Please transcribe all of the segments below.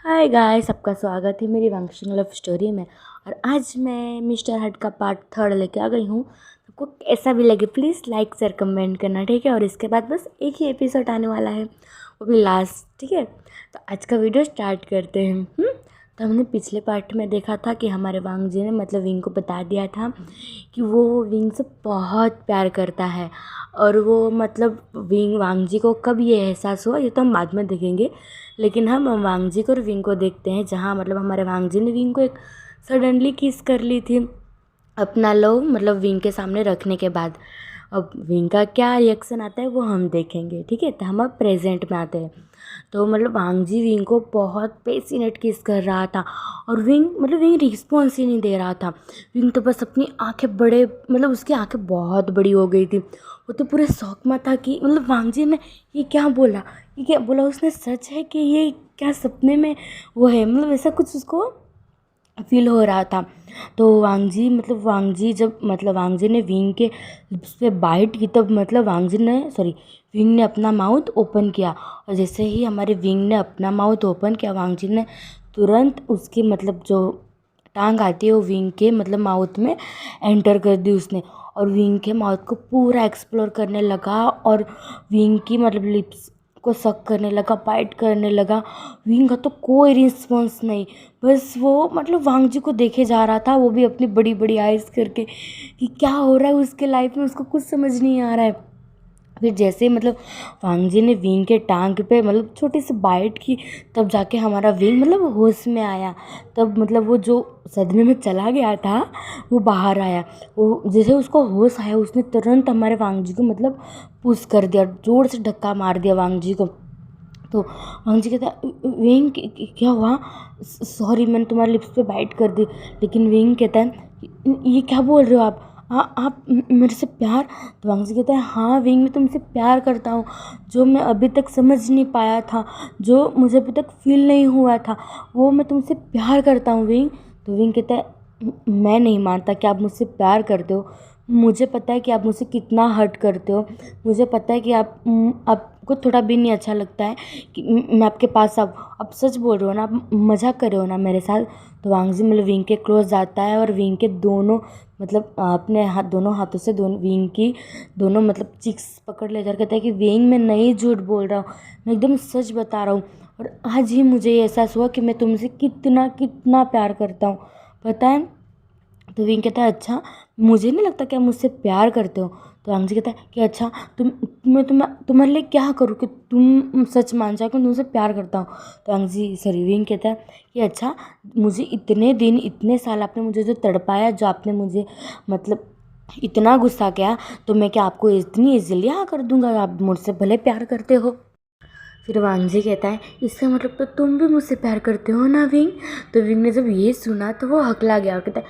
Hi guys, सबका स्वागत है मेरी वांगशिंग लव स्टोरी में। और आज मैं मिस्टर हट का पार्ट 3 लेके आ गई हूँ। आपको कैसा भी लगे प्लीज़ लाइक शेयर कमेंट करना, ठीक है। और इसके बाद बस एक ही एपिसोड आने वाला है, वो भी लास्ट, ठीक है। तो आज का वीडियो स्टार्ट करते हैं। तो हमने पिछले पार्ट में देखा था कि हमारे वांग जी ने मतलब विंग को बता दिया था कि वो विंग से बहुत प्यार करता है। और वो मतलब वांग जी को कब ये एहसास हुआ ये तो हम बाद में देखेंगे, लेकिन हम वांग जी को और विंग को देखते हैं, जहाँ मतलब हमारे वांग जी ने विंग को एक सडनली किस कर ली थी अपना लव मतलब विंग के सामने रखने के बाद। अब विंग का क्या रिएक्शन आता है वो हम देखेंगे, ठीक है। तो हम अब प्रेजेंट में आते हैं। तो मतलब वांग जी विंग को बहुत पैसिनेट किस कर रहा था और विंग रिस्पॉन्स ही नहीं दे रहा था। विंग तो बस अपनी आंखें बड़े मतलब उसकी आंखें बहुत बड़ी हो गई थी। वो तो पूरे शौक में था कि मतलब वांग जी ने ये क्या बोला उसने, सच है कि ये क्या सपने में वो है, मतलब ऐसा कुछ उसको फील हो रहा था। तो वांग जी जब मतलब वांग जी ने विंग के लिप्स पे बाइट की, तब मतलब विंग ने अपना माउथ ओपन किया। और जैसे ही हमारे विंग ने अपना माउथ ओपन किया, वांग जी ने तुरंत उसकी मतलब जो टांग आती है वो विंग के मतलब माउथ में एंटर कर दी उसने। और विंग के माउथ को पूरा एक्सप्लोर करने लगा और विंग की मतलब लिप्स को सक करने लगा, बाइट करने लगा। विंग का तो कोई रिस्पॉन्स नहीं, बस वो मतलब वांग जी को देखे जा रहा था, वो भी अपनी बड़ी बड़ी आइज़ करके कि क्या हो रहा है उसके लाइफ में, उसको कुछ समझ नहीं आ रहा है। फिर जैसे ही मतलब वांग जी ने विंग के टांग पे मतलब छोटी सी बाइट की, तब जाके हमारा विंग मतलब होश में आया। तब मतलब वो जो सदमे में चला गया था वो बाहर आया। वो जैसे उसको होश आया, उसने तुरंत हमारे वांग जी को मतलब पुश कर दिया, जोर से धक्का मार दिया वांग जी को। तो वांग जी कहता, विंग क्या हुआ, सॉरी मैंने तुम्हारे लिप्स पे बाइट कर दी। लेकिन विंग कहता है ये क्या बोल रहे हो आप, हाँ आप मेरे से प्यार। तो वांग जी कहता है हाँ विंग, मैं तुमसे प्यार करता हूँ, जो मैं अभी तक समझ नहीं पाया था, जो मुझे अभी तक फील नहीं हुआ था, वो मैं तुमसे प्यार करता हूँ विंग। तो विंग कहता है मैं नहीं मानता कि आप मुझसे प्यार करते हो, मुझे पता है कि आप मुझसे कितना हर्ट करते हो, मुझे पता है कि आपको थोड़ा भी नहीं अच्छा लगता है कि मैं आपके पास अब सच बोल रहे हो ना, आप मजाक कर रहे हो ना मेरे साथ। तो वांग जी मतलब विंग के क्लोज जाता है और विंग के दोनों मतलब अपने दोनों हाथों से विंग की दोनों मतलब चिक्स पकड़ लेकर कहता है कि विंग मैं नहीं झूठ बोल रहा हूँ, मैं एकदम सच बता रहा हूँ। और आज ही मुझे ये एहसास हुआ कि मैं तुमसे कितना कितना प्यार करता हूँ, पता है। तो विंग कहता है अच्छा, मुझे नहीं लगता कि आप मुझसे प्यार करते हो। तो वांग जी कहता है कि अच्छा मैं तुम्हारे लिए क्या करूँ कि तुम सच मान जाओ कि मैं तुमसे प्यार करता हूँ। तो विंग कहता है कि अच्छा, मुझे इतने दिन इतने साल आपने मुझे जो तड़पाया, जो आपने मुझे मतलब इतना गुस्सा किया, तो मैं क्या आपको इतनी ईजिली हाँ कर दूंगा, आप मुझसे भले प्यार करते हो। फिर वांग जी कहता है इसका मतलब तो तुम भी मुझसे प्यार करते हो ना विंग। तो विंग ने जब ये सुना तो वो हकला गया और कहता है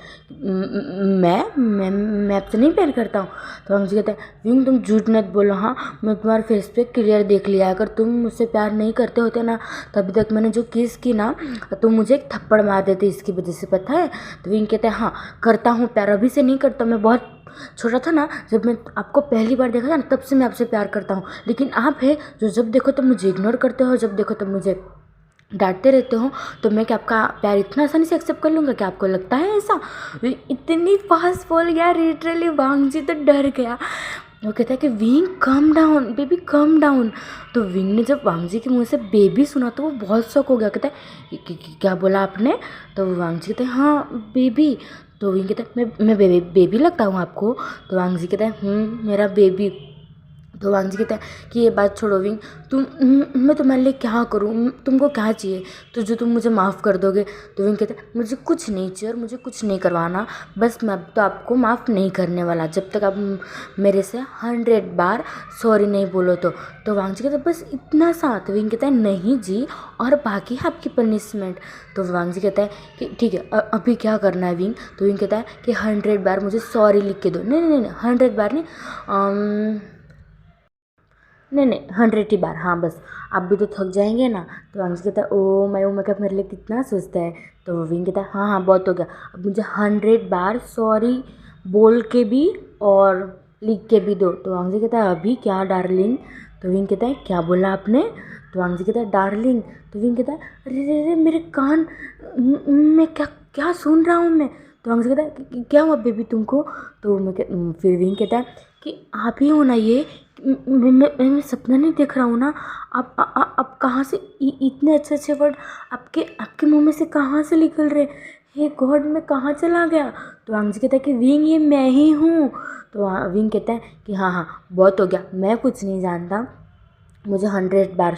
मैं आपसे नहीं प्यार करता हूँ। तो वांग जी कहता है विंग तुम झूठ मत बोलो, हाँ मैं तुम्हारे फेस पे क्लियर देख लिया, अगर तुम मुझसे प्यार नहीं करते होते ना तो अभी तक मैंने जो किस की ना तो मुझे एक थप्पड़ मार देते इसकी वजह से, पता है। तो विंग कहता है हाँ करता हूँ प्यार, अभी से नहीं करता, मैं बहुत छोटा था ना जब मैं आपको पहली बार देखा था ना, तब से मैं आपसे प्यार करता हूँ। लेकिन आप है जो जब देखो तब मुझे इग्नोर करते हो, जब देखो तब मुझे डांटते रहते हो, तो मैं क्या आपका प्यार इतना आसानी से एक्सेप्ट कर लूँगा, क्या आपको लगता है ऐसा। वे इतनी फास्ट बोल गया, लिटरली वांग जी तो डर गया। वो कहता है कि wing come down baby come down. तो विंग ने जब वांग जी के मुँह से बेबी सुना तो वो बहुत शौक हो गया, कहता है क्या बोला आपने। तो वांग जी कहते हैं हाँ बेबी। तो विंग कहता है मैं बेबी लगता हूँ आपको। तो वांग जी कहता है मेरा बेबी। तो वांग जी कहता है कि ये बात छोड़ो विंग, मैं तुम्हारे लिए क्या करूँ, तुमको क्या चाहिए तो जो तुम मुझे माफ़ कर दोगे। तो विंग कहता है मुझे कुछ नहीं चाहिए और मुझे कुछ नहीं करवाना, बस मैं अब तो आपको माफ़ नहीं करने वाला जब तक आप मेरे से 100 बार सॉरी नहीं बोलो। तो वांग जी कहता है बस इतना सा। तो विंग कहता है नहीं जी, और बाकी है आपकी पनिशमेंट। तो वांग जी कहता है कि ठीक है अभी क्या करना है विंग। तो विंग कहता है कि 100 बार मुझे सॉरी लिख के दो। नहीं नहीं नहीं 100 बार नहीं, नहीं नहीं 100 ही बार, हाँ बस। आप भी तो थक जाएंगे ना। तो अंश कहता है ओ मैं क्या मेरे लिए कितना सोचता है। तो विंग कहता है हाँ हाँ बहुत हो गया, अब मुझे 100 बार सॉरी बोल के भी और लिख के भी दो। तो अंश कहता है अभी क्या डार्लिंग। तो विंग कहता है क्या बोला आपने। तो वांगजी कहता है डार्लिंग। तो विंग कहता है अरे रे रे मेरे कान मैं क्या क्या सुन रहा हूँ मैं। तो वांगजी कहता है क्या हुआ बेबी तुमको। तो फिर विंग कहता है कि आप ही हो ना ये, मैं सपना नहीं देख रहा हूँ ना। आप कहाँ से इतने अच्छे अच्छे वर्ड आपके आपके मुंह में से कहाँ से निकल रहे। हे गॉड मैं कहाँ चला गया। तो वांगजी कहता है कि विंग ये मैं ही हूँ। तो विंग कहता है कि हाँ हाँ बहुत हो गया, मैं कुछ नहीं जानता, मुझे 100 बार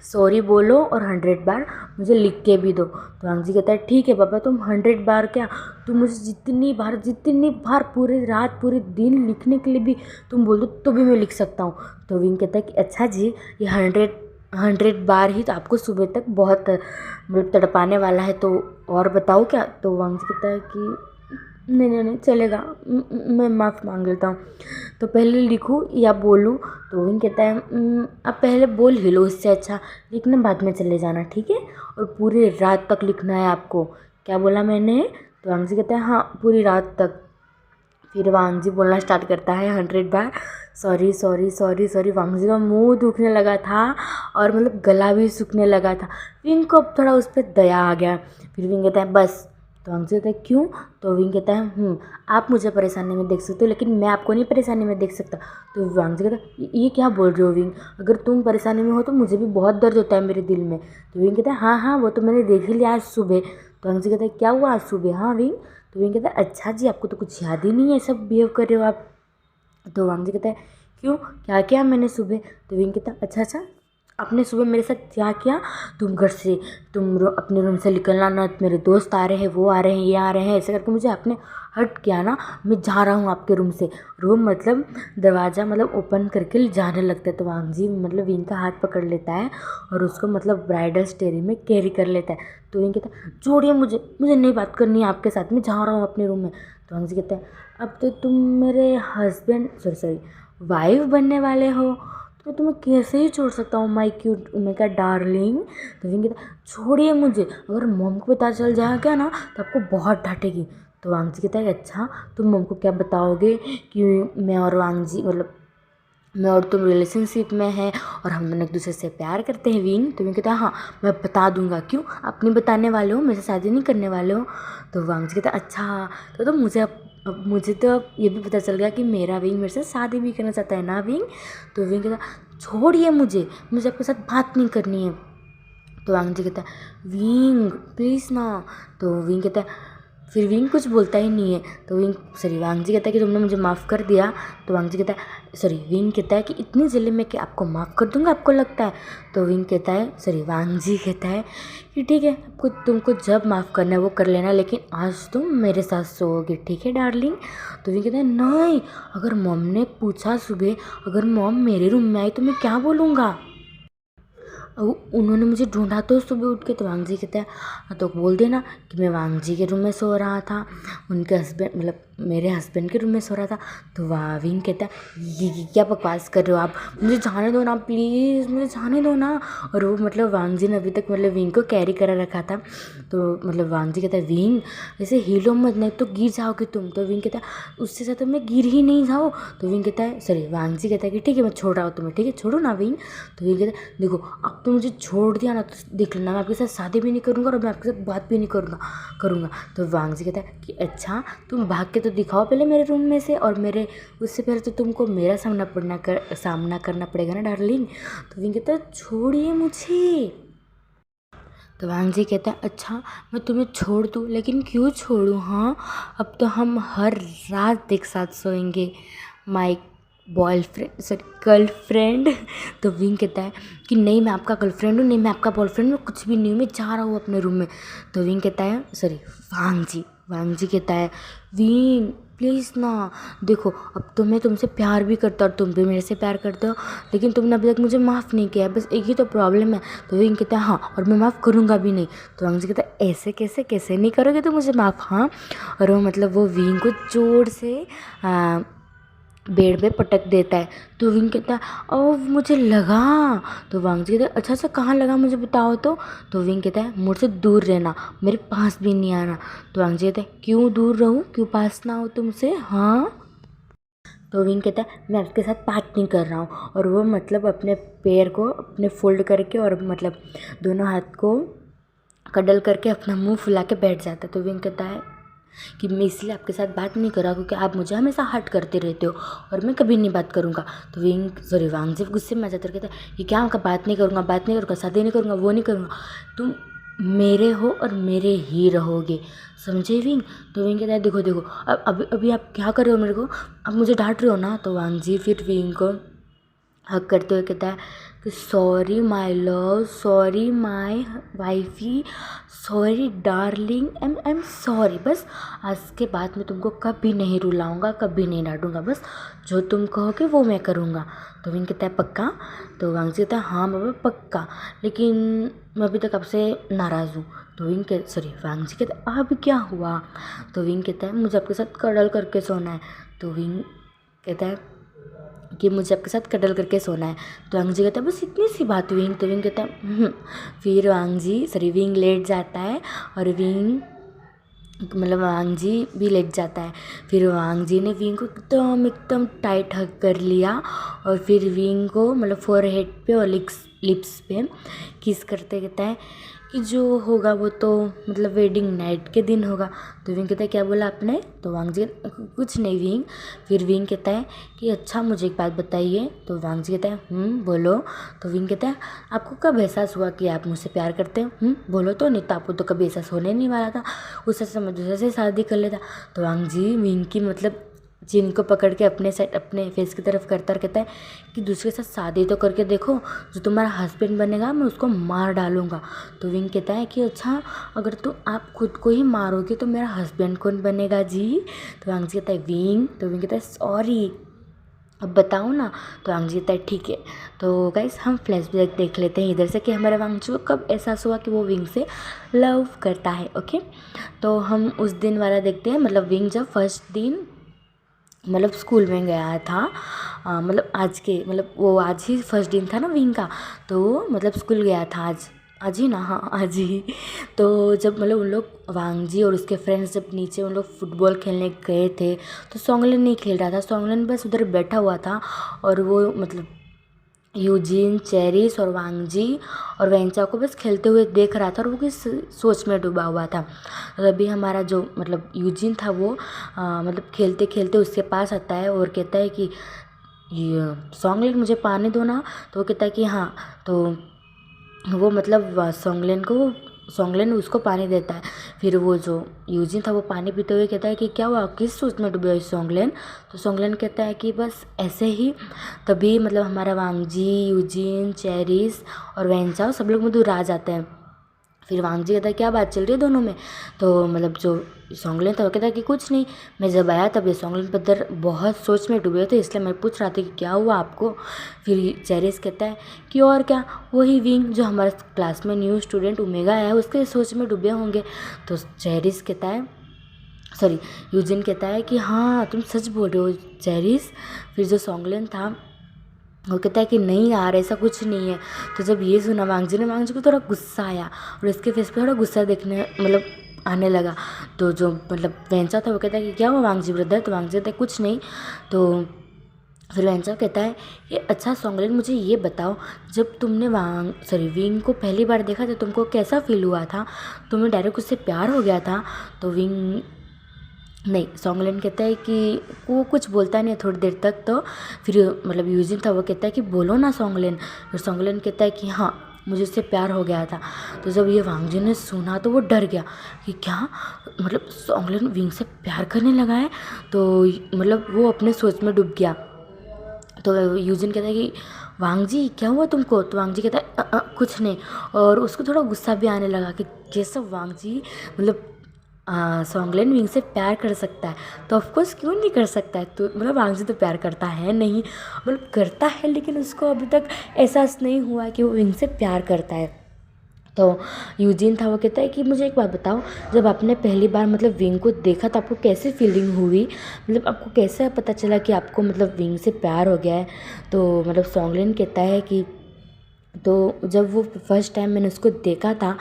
सॉरी बोलो और 100 बार मुझे लिख के भी दो। तो वांगजी कहता है ठीक है पापा, तुम 100 बार क्या, तुम मुझे जितनी बार पूरी रात पूरे दिन लिखने के लिए भी तुम बोल दो तो भी मैं लिख सकता हूँ। तो विंग कहता है कि अच्छा जी ये 100 बार ही तो आपको सुबह तक बहुत मतलब तड़पाने वाला है, तो और बताओ क्या। तो वांगजी कहता है कि नहीं नहीं नहीं चलेगा, मैं माफ़ मांग लेता हूँ, तो पहले लिखूँ या बोलूँ। तो विंग कहता है आप पहले बोल ही लो, इससे अच्छा लिखना बाद में चले जाना, ठीक है, और पूरी रात तक लिखना है आपको। क्या बोला मैंने। तो वांगजी कहता है हाँ पूरी रात तक। फिर वांगजी बोलना स्टार्ट करता है 100 बार सॉरी सॉरी सॉरी सॉरी। वांगजी का मुंह दुखने लगा था और मतलब गला भी सूखने लगा था। विंग को अब थोड़ा उस पर दया आ गया। फिर विंग कहता है बस। तो वांगजी कहता है क्यों। तो विंग कहता है आप मुझे परेशानी में देख सकते हो लेकिन मैं आपको नहीं परेशानी में देख सकता। तो वांगजी कहता है ये क्या बोल रहे हो विंग, अगर तुम परेशानी में हो तो मुझे भी बहुत दर्द होता है मेरे दिल में। तो विंग कहता है हाँ हाँ वो तो मैंने देख ही लिया आज सुबह। तो वांगजी कहता है क्या हुआ आज सुबह हाँ विंग। तो विंग कहता है अच्छा जी आपको तो कुछ याद ही नहीं है, सब बिहेव कर रहे हो आप। तो वांगजी कहता है क्यों क्या किया मैंने सुबह। तो विंग कहता है अच्छा अच्छा आपने सुबह मेरे साथ क्या किया, तुम घर से अपने रूम से निकलना ना, मेरे दोस्त आ रहे हैं वो आ रहे हैं ये आ रहे हैं ऐसे करके मुझे आपने हट किया ना, मैं जा रहा हूँ आपके रूम से। रूम मतलब दरवाज़ा मतलब ओपन करके जाने लगता है। तो वांगजी मतलब विंग का हाथ पकड़ लेता है और उसको मतलब ब्राइडल स्टेरी में कैरी कर लेता है। तो विंग कहता है छोड़िए मुझे मुझे नहीं बात करनी है आपके साथ, मैं जा रहा हूँ अपने रूम में। तो वांगजी कहता है अब तो तुम मेरे हस्बैंड सॉरी वाइफ बनने वाले हो तो तुम्हें कैसे ही छोड़ सकता हूँ माई क्यूट ओमेगा डार्लिंग। तो विंग कहता छोड़िए मुझे, अगर मॉम को पता चल जाएगा ना तो आपको बहुत डांटेगी। तो वांगजी कहता है अच्छा तुम मॉम को क्या बताओगे कि मैं और वांगजी मतलब मैं और तुम रिलेशनशिप में हैं और हम दोनों एक दूसरे से प्यार करते हैं विंग। तो विंग कहता है हाँ मैं बता दूंगा, क्यों आप नहीं बताने वाले हो, मेरे से शादी नहीं करने वाले हो। तो वांगजी कहता है अच्छा तो मुझे अब मुझे तो अब ये भी पता चल गया कि मेरा विंग मेरे से शादी भी करना चाहता है ना विंग। तो विंग कहता छोड़िए मुझे मुझे आपके साथ बात नहीं करनी है। तो वांगजी कहता है विंग प्लीज़ ना। तो विंग कहता है फिर विंग कुछ बोलता ही नहीं है। तो वांगजी कहता है कि तुमने मुझे माफ़ कर दिया। तो वांगजी कहता है विंग कहता है कि इतनी जल्दी मैं क्या आपको माफ़ कर दूंगा आपको लगता है। तो विंग कहता है वांगजी कहता है कि ठीक है आपको तुमको जब माफ़ करना है वो कर लेना, लेकिन आज तुम मेरे साथ सोओगे ठीक है डार्लिंग। तो विंग कहता है नहीं, अगर मॉम ने पूछा सुबह, अगर मॉम मेरे रूम में आई तो मैं क्या बोलूँगा, उन्होंने मुझे ढूंढा तो सुबह उठ के। तो वांगजी कहता है हाँ तो बोल देना कि मैं वांगजी के रूम में सो रहा था, उनके हस्बैंड मतलब मेरे हस्बैंड के रूम में सो रहा था। तो विंग कहता है ये क्या बकवास कर रहे हो आप, मुझे जाने दो ना प्लीज़ मुझे जाने दो ना। और वो मतलब वांगजी ने अभी तक मतलब विंग को कैरी करा रखा था। तो मतलब वांगजी कहता है विंग ऐसे हिलो मत नहीं तो गिर जाओगे तुम। तो विंग कहता है उससे ज़्यादा मैं गिर ही नहीं जाऊँ। तो विंग कहता है वांगजी कहता है कि ठीक है मैं छोड़ रहा हूँ तुम्हें, ठीक है छोड़ो ना विंग। तो विंग कहता है देखो अब तो मुझे छोड़ दिया ना तो देख लेना मैं आपके साथ शादी भी नहीं करूँगा और मैं आपके साथ बात भी नहीं करूँगा। तो वांगजी कहता है कि अच्छा तुम भाग के तो दिखाओ पहले मेरे रूम में से, और मेरे उससे पहले तो तुमको मेरा सामना करना पड़ेगा ना डार्लिंग। तो विंग कहता है छोड़िए मुझे। तो वांगजी कहता है अच्छा मैं तुम्हें छोड़ दूँ लेकिन क्यों छोड़ूँ, हाँ अब तो हम हर रात एक साथ सोएंगे माई गर्लफ्रेंड। तो विंग कहता है कि नहीं मैं आपका गर्लफ्रेंड हूँ, नहीं मैं आपका बॉयफ्रेंड हूँ, कुछ भी नहीं हूँ, मैं जा रहा हूँ अपने रूम में। तो विंग कहता है वांगजी कहता है विंग प्लीज़ ना, देखो अब तो मैं तुमसे प्यार भी करता और तुम भी मेरे से प्यार करते हो, लेकिन तुमने अभी तक मुझे माफ़ नहीं किया है, बस एक ही तो प्रॉब्लम है। तो विंग कहता है हाँ और मैं माफ़ करूँगा भी नहीं। तो वांगजी कहता है ऐसे कैसे नहीं करोगे तो मुझे माफ़, हाँ। और वो मतलब वो विंग को जोर से बेड पे पटक देता है। तो विंग कहता है ओह मुझे लगा। तो वांगजी कहता है अच्छा अच्छा कहाँ लगा मुझे बताओ। तो विंग कहता है मुझसे दूर रहना, मेरे पास भी नहीं आना। तो वांगजी कहता है क्यों दूर रहूँ, क्यों पास ना हो तुमसे, हाँ। तो विंग कहता है मैं आपके साथ बात नहीं कर रहा हूँ, और वो मतलब अपने पैर को अपने फोल्ड करके और मतलब दोनों हाथ को कडल करके अपना मुंह फुला के बैठ जाता है। तो विंग कहता है कि मैं इसलिए आपके साथ बात नहीं कर रहा क्योंकि आप मुझे हमेशा हर्ट करते रहते हो और मैं कभी नहीं बात करूँगा। तो वांगजी गुस्से में आ जाता है, कहता है ये क्या होगा, बात नहीं करूँगा, शादी नहीं करूँगा, वो नहीं करूँगा, तुम मेरे हो और मेरे ही रहोगे, समझे विंग। तो विंग कहता है देखो देखो अब अभी आप क्या कर रहे हो मेरे को, अब मुझे डांट रहे हो ना। तो वांगजी फिर विंग को हक करते हुए कहता है कि sorry my love, sorry my wifey, sorry darling, I am sorry. बस आज के बाद मैं तुमको कभी नहीं रुलाऊंगा, कभी नहीं डांटूंगा, बस जो तुम कहोगे वो मैं करूँगा। तो विंग कहता है पक्का। तो वांगजी कहता है हाँ बाबा पक्का, लेकिन मैं अभी तक आपसे नाराज़ हूँ। तो वांगजी कहता है अब क्या हुआ। तो विंग कहता है मुझे आपके साथ कडल करके सोना है। तो विंग कहता है कि मुझे आपके साथ कडल करके सोना है। तो वांगजी कहता है बस इतनी सी बात विंग। तो विंग कहता है फिर विंग लेट जाता है और विंग मतलब वांगजी भी लेट जाता है। फिर वांगजी ने विंग को एकदम टाइट हग कर लिया और फिर विंग को मतलब फोरहेड पे और लिप्स पे किस करते कहता है कि जो होगा वो तो मतलब वेडिंग नाइट के दिन होगा। तो विंग कहता है क्या बोला आपने। तो वांगजी कुछ नहीं विंग। फिर विंग कहता है कि अच्छा मुझे एक बात बताइए। तो वांगजी कहता है बोलो। तो विंग कहता है आपको कब एहसास हुआ कि आप मुझसे प्यार करते हो, बोलो तो, नहीं तो आपको तो कभी एहसास होने नहीं वाला था, उस समय दूसरे से शादी कर लेता। तो वांगजी विंग की मतलब चिन को पकड़ के अपने साइड अपने फेस की तरफ करता और कहता है कि दूसरे के साथ शादी तो करके देखो, जो तुम्हारा हस्बैंड बनेगा मैं उसको मार डालूंगा। तो विंग कहता है कि अच्छा अगर तो आप खुद को ही मारोगे तो मेरा हस्बैंड कौन बनेगा जी। तो वांगजी कहता है विंग। तो विंग कहता है सॉरी अब बताओ ना। तो वांगजी कहता है ठीक है। तो गाइस हम फ्लैशबैक देख लेते हैं इधर से कि हमारे वांगजी को कब एहसास हुआ कि वो विंग से लव करता है। ओके, तो हम उस दिन वाला देखते हैं, मतलब विंग जब फर्स्ट दिन मतलब स्कूल में गया था, मतलब वो आज ही फर्स्ट दिन था ना विंग का, तो मतलब स्कूल गया था आज ही ना, हाँ आज ही। तो जब मतलब उन लोग वांगजी और उसके फ्रेंड्स जब नीचे उन लोग फुटबॉल खेलने गए थे तो सोंगलेन नहीं खेल रहा था, सोंगलेन बस उधर बैठा हुआ था और वो मतलब यूजिन, चेरिस और वांगजी और वेंचा को बस खेलते हुए देख रहा था और वो किस सोच में डूबा हुआ था। तभी हमारा जो मतलब यूजिन था वो मतलब खेलते खेलते उसके पास आता है और कहता है कि ये सोंगलेन मुझे पानी दो ना। तो वो कहता है कि हाँ। तो वो मतलब सोंगलेन उसको पानी देता है। फिर वो जो यूजिन था वो पानी पीते हुए कहता है कि क्या हुआ, किस सोच में डूबे हो सोंगलेन। तो सोंगलेन कहता है कि बस ऐसे ही। तभी मतलब हमारा वांगजी, यूजिन, चेरिस और वेंचाओ सब लोग दूर आ जाते हैं। फिर वांगजी कहता है क्या बात चल रही है दोनों में। तो मतलब जो सोंगलेन था वो कहता है कि कुछ नहीं, मैं जब आया तब ये सोंगलेन पत्थर बहुत सोच में डूबे थे इसलिए मैं पूछ रहा था कि क्या हुआ आपको। फिर चेरिस कहता है कि और क्या, वही विंग जो हमारे क्लास में न्यू स्टूडेंट ओमेगा आया है उसके सोच में डूबे होंगे। तो चेरिस कहता है यूजिन कहता है कि हाँ तुम सच बोल रहे हो चेरिस। फिर जो सोंगलेन था वो कहता है कि नहीं यार ऐसा कुछ नहीं है। तो जब ये सुना वांगजी को थोड़ा गुस्सा आया और इसके फेस पे थोड़ा गुस्सा देखने मतलब आने लगा। तो जो मतलब वेंचा था वो कहता है कि क्या हुआ वांगजी ब्रदर। तो वांगजी कहता है कुछ नहीं। तो फिर वेंचा कहता है कि अच्छा सोंगलेन मुझे ये बताओ, जब तुमने विंग को पहली बार देखा तो तुमको कैसा फील हुआ था, तुम्हें डायरेक्ट उससे प्यार हो गया था। तो विंग नहीं, सोंगलेन कहता है कि वो कुछ बोलता नहीं है थोड़ी देर तक। तो फिर मतलब यूजिन था वो कहता है कि बोलो ना सोंगलेन। फिर सोंगलेन कहता है कि हाँ मुझे उससे प्यार हो गया था। तो जब ये वांगजी ने सुना तो वो डर गया कि क्या मतलब सोंगलेन विंग से प्यार करने लगा है। तो मतलब वो अपने सोच में डूब गया। तो यूजिन कहता है कि वांगजी क्या हुआ तुमको। तो वांगजी कहता है कुछ नहीं। और उसको थोड़ा गुस्सा भी आने लगा कि जैसा वांगजी मतलब सोंगलेन विंग से प्यार कर सकता है तो ऑफकोर्स क्यों नहीं कर सकता है। तो मतलब वांगजी तो प्यार करता है नहीं, मतलब करता है लेकिन उसको अभी तक एहसास नहीं हुआ कि वो विंग से प्यार करता है। तो यूजिन था वो कहता है कि मुझे एक बात बताओ, जब आपने पहली बार मतलब विंग को देखा तो आपको कैसी फीलिंग हुई, मतलब आपको कैसे पता चला कि आपको मतलब विंग से प्यार हो गया है। तो मतलब सोंगलेन कहता है कि तो जब वो फर्स्ट टाइम मैंने उसको देखा था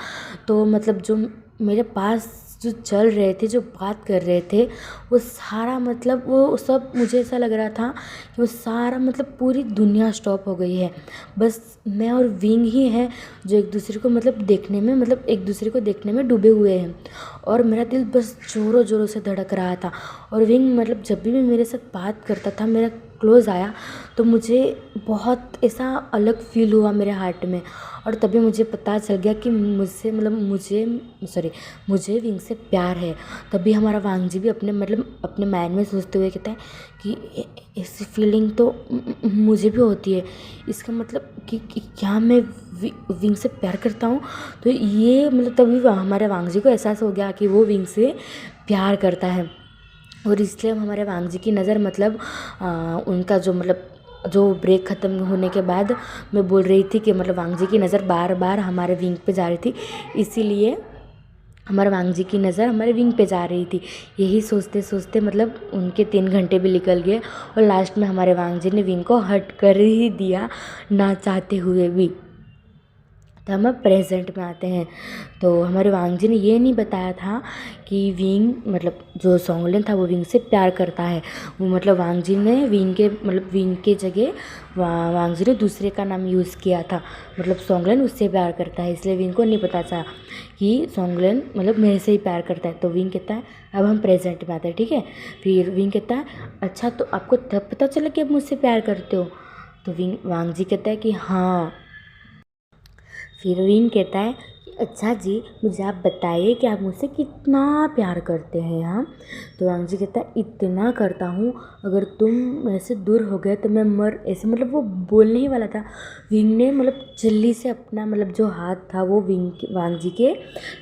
तो मतलब जो मेरे पास जो चल रहे थे, जो बात कर रहे थे, वो सारा मतलब वो सब मुझे ऐसा लग रहा था कि वो सारा मतलब पूरी दुनिया स्टॉप हो गई है। बस मैं और विंग ही हैं जो एक दूसरे को मतलब देखने में मतलब एक दूसरे को देखने में डूबे हुए हैं। और मेरा दिल बस ज़ोरों ज़ोरों से धड़क रहा था। और विंग मतलब जब भी मेरे साथ बात करता था, मेरा क्लोज़ आया, तो मुझे बहुत ऐसा अलग फ़ील हुआ मेरे हार्ट में। और तभी मुझे पता चल गया कि मुझसे मतलब मुझे विंग से प्यार है। तभी हमारा वांगजी भी अपने मतलब अपने माइंड में सोचते हुए कहता है कि ऐसी फीलिंग तो मुझे भी होती है। इसका मतलब कि क्या मैं विंग से प्यार करता हूँ। तो ये मतलब तभी हमारे वांगजी को एहसास हो गया कि वो विंग से प्यार करता है। और इसलिए हमारे वांगजी की नज़र मतलब उनका जो ब्रेक ख़त्म होने के बाद मैं बोल रही थी कि मतलब वांगजी की नज़र बार बार हमारे विंग पे जा रही थी, इसीलिए हमारे वांगजी की नज़र हमारे विंग पे जा रही थी। यही सोचते सोचते मतलब उनके 3 घंटे भी निकल गए और लास्ट में हमारे वांगजी ने विंग को हट कर ही दिया, ना चाहते हुए भी। तो हम अब प्रेजेंट में आते हैं। तो हमारे वांगजी ने ये नहीं बताया था कि विंग मतलब जो सोंगलेन था वो विंग से प्यार करता है। वो मतलब वांगजी ने विंग के जगह वांगजी ने दूसरे का नाम यूज़ किया था। मतलब सोंगलेन उससे प्यार करता है, इसलिए विंग को नहीं पता था कि सोंगलेन मतलब मेरे से ही प्यार करता है। तो विंग कहता है अब हम प्रेजेंट में आते हैं, ठीक है। फिर विंग कहता है अच्छा तो आपको तब पता चला कि आप मुझसे प्यार करते हो। तो वांगजी कहता है कि हाँ। फिर विंग कहता है कि अच्छा जी मुझे आप बताइए कि आप मुझसे कितना प्यार करते हैं। हाँ, तो वांगजी कहता है इतना करता हूँ अगर तुम मेरे से दूर हो गए तो मैं मर ऐसे मतलब वो बोलने ही वाला था। विंग ने मतलब जल्दी से अपना मतलब जो हाथ था वो वांगजी के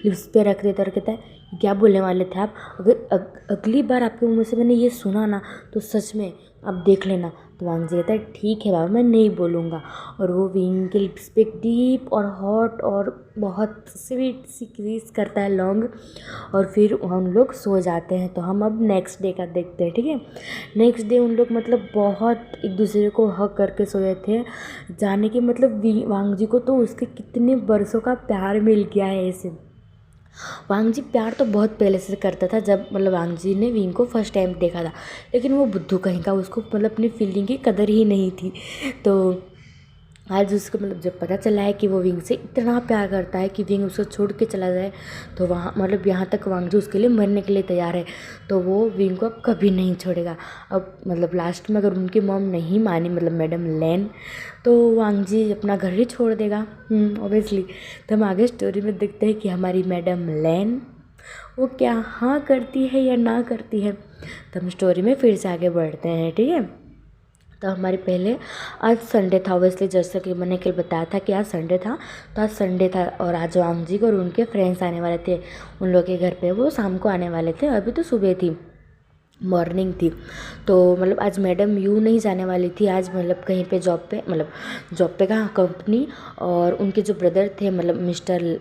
लिप्स पे रख देता और कहता है क्या बोलने वाले थे आप। अगर अगली बार आपके मुँह से मैंने ये सुना ना तो सच में आप देख लेना। तो वांगजी कहता है ठीक है बाबा मैं नहीं बोलूँगा। और वो विंग के लिप्स पे डीप और हॉट और बहुत स्वीट सी किस करता है लॉन्ग। और फिर हम लोग सो जाते हैं। तो हम अब नेक्स्ट डे का देखते हैं, ठीक है। नेक्स्ट डे उन लोग मतलब बहुत एक दूसरे को हग करके सोए थे, जाने कि मतलब वांगजी को तो उसके कितने बरसों का प्यार मिल गया है ऐसे। वांगजी प्यार तो बहुत पहले से करता था, जब मतलब वांगजी ने विंग को फर्स्ट टाइम देखा था, लेकिन वो बुद्धू कहीं का, उसको मतलब अपनी फीलिंग की कदर ही नहीं थी। तो आज उसको मतलब जब पता चला है कि वो विंग से इतना प्यार करता है कि विंग उसको छोड़ के चला जाए, तो वहाँ मतलब यहाँ तक वांगजी उसके लिए मरने के लिए तैयार है। तो वो विंग को अब कभी नहीं छोड़ेगा। अब मतलब लास्ट में अगर उनकी मॉम नहीं मानी मतलब मैडम लैन, तो वांगजी अपना घर ही छोड़ देगा ऑब्वियसली। तो हम आगे स्टोरी में देखते हैं कि हमारी मैडम लैन वो क्या हाँ करती है या ना करती है। तो हम स्टोरी में फिर से आगे बढ़ते हैं, ठीक है। तो हमारे पहले आज संडे था, ऑब्वियसली जैसे कि मैंने कल बताया था कि आज संडे था। तो आज संडे था और आज वांगजी और उनके फ्रेंड्स आने वाले थे उन लोग के घर पे। वो शाम को आने वाले थे, अभी तो सुबह थी, मॉर्निंग थी। तो मतलब आज मैडम यू नहीं जाने वाली थी, आज मतलब कहीं पे जॉब पे कहाँ कंपनी। और उनके जो ब्रदर थे मतलब मिस्टर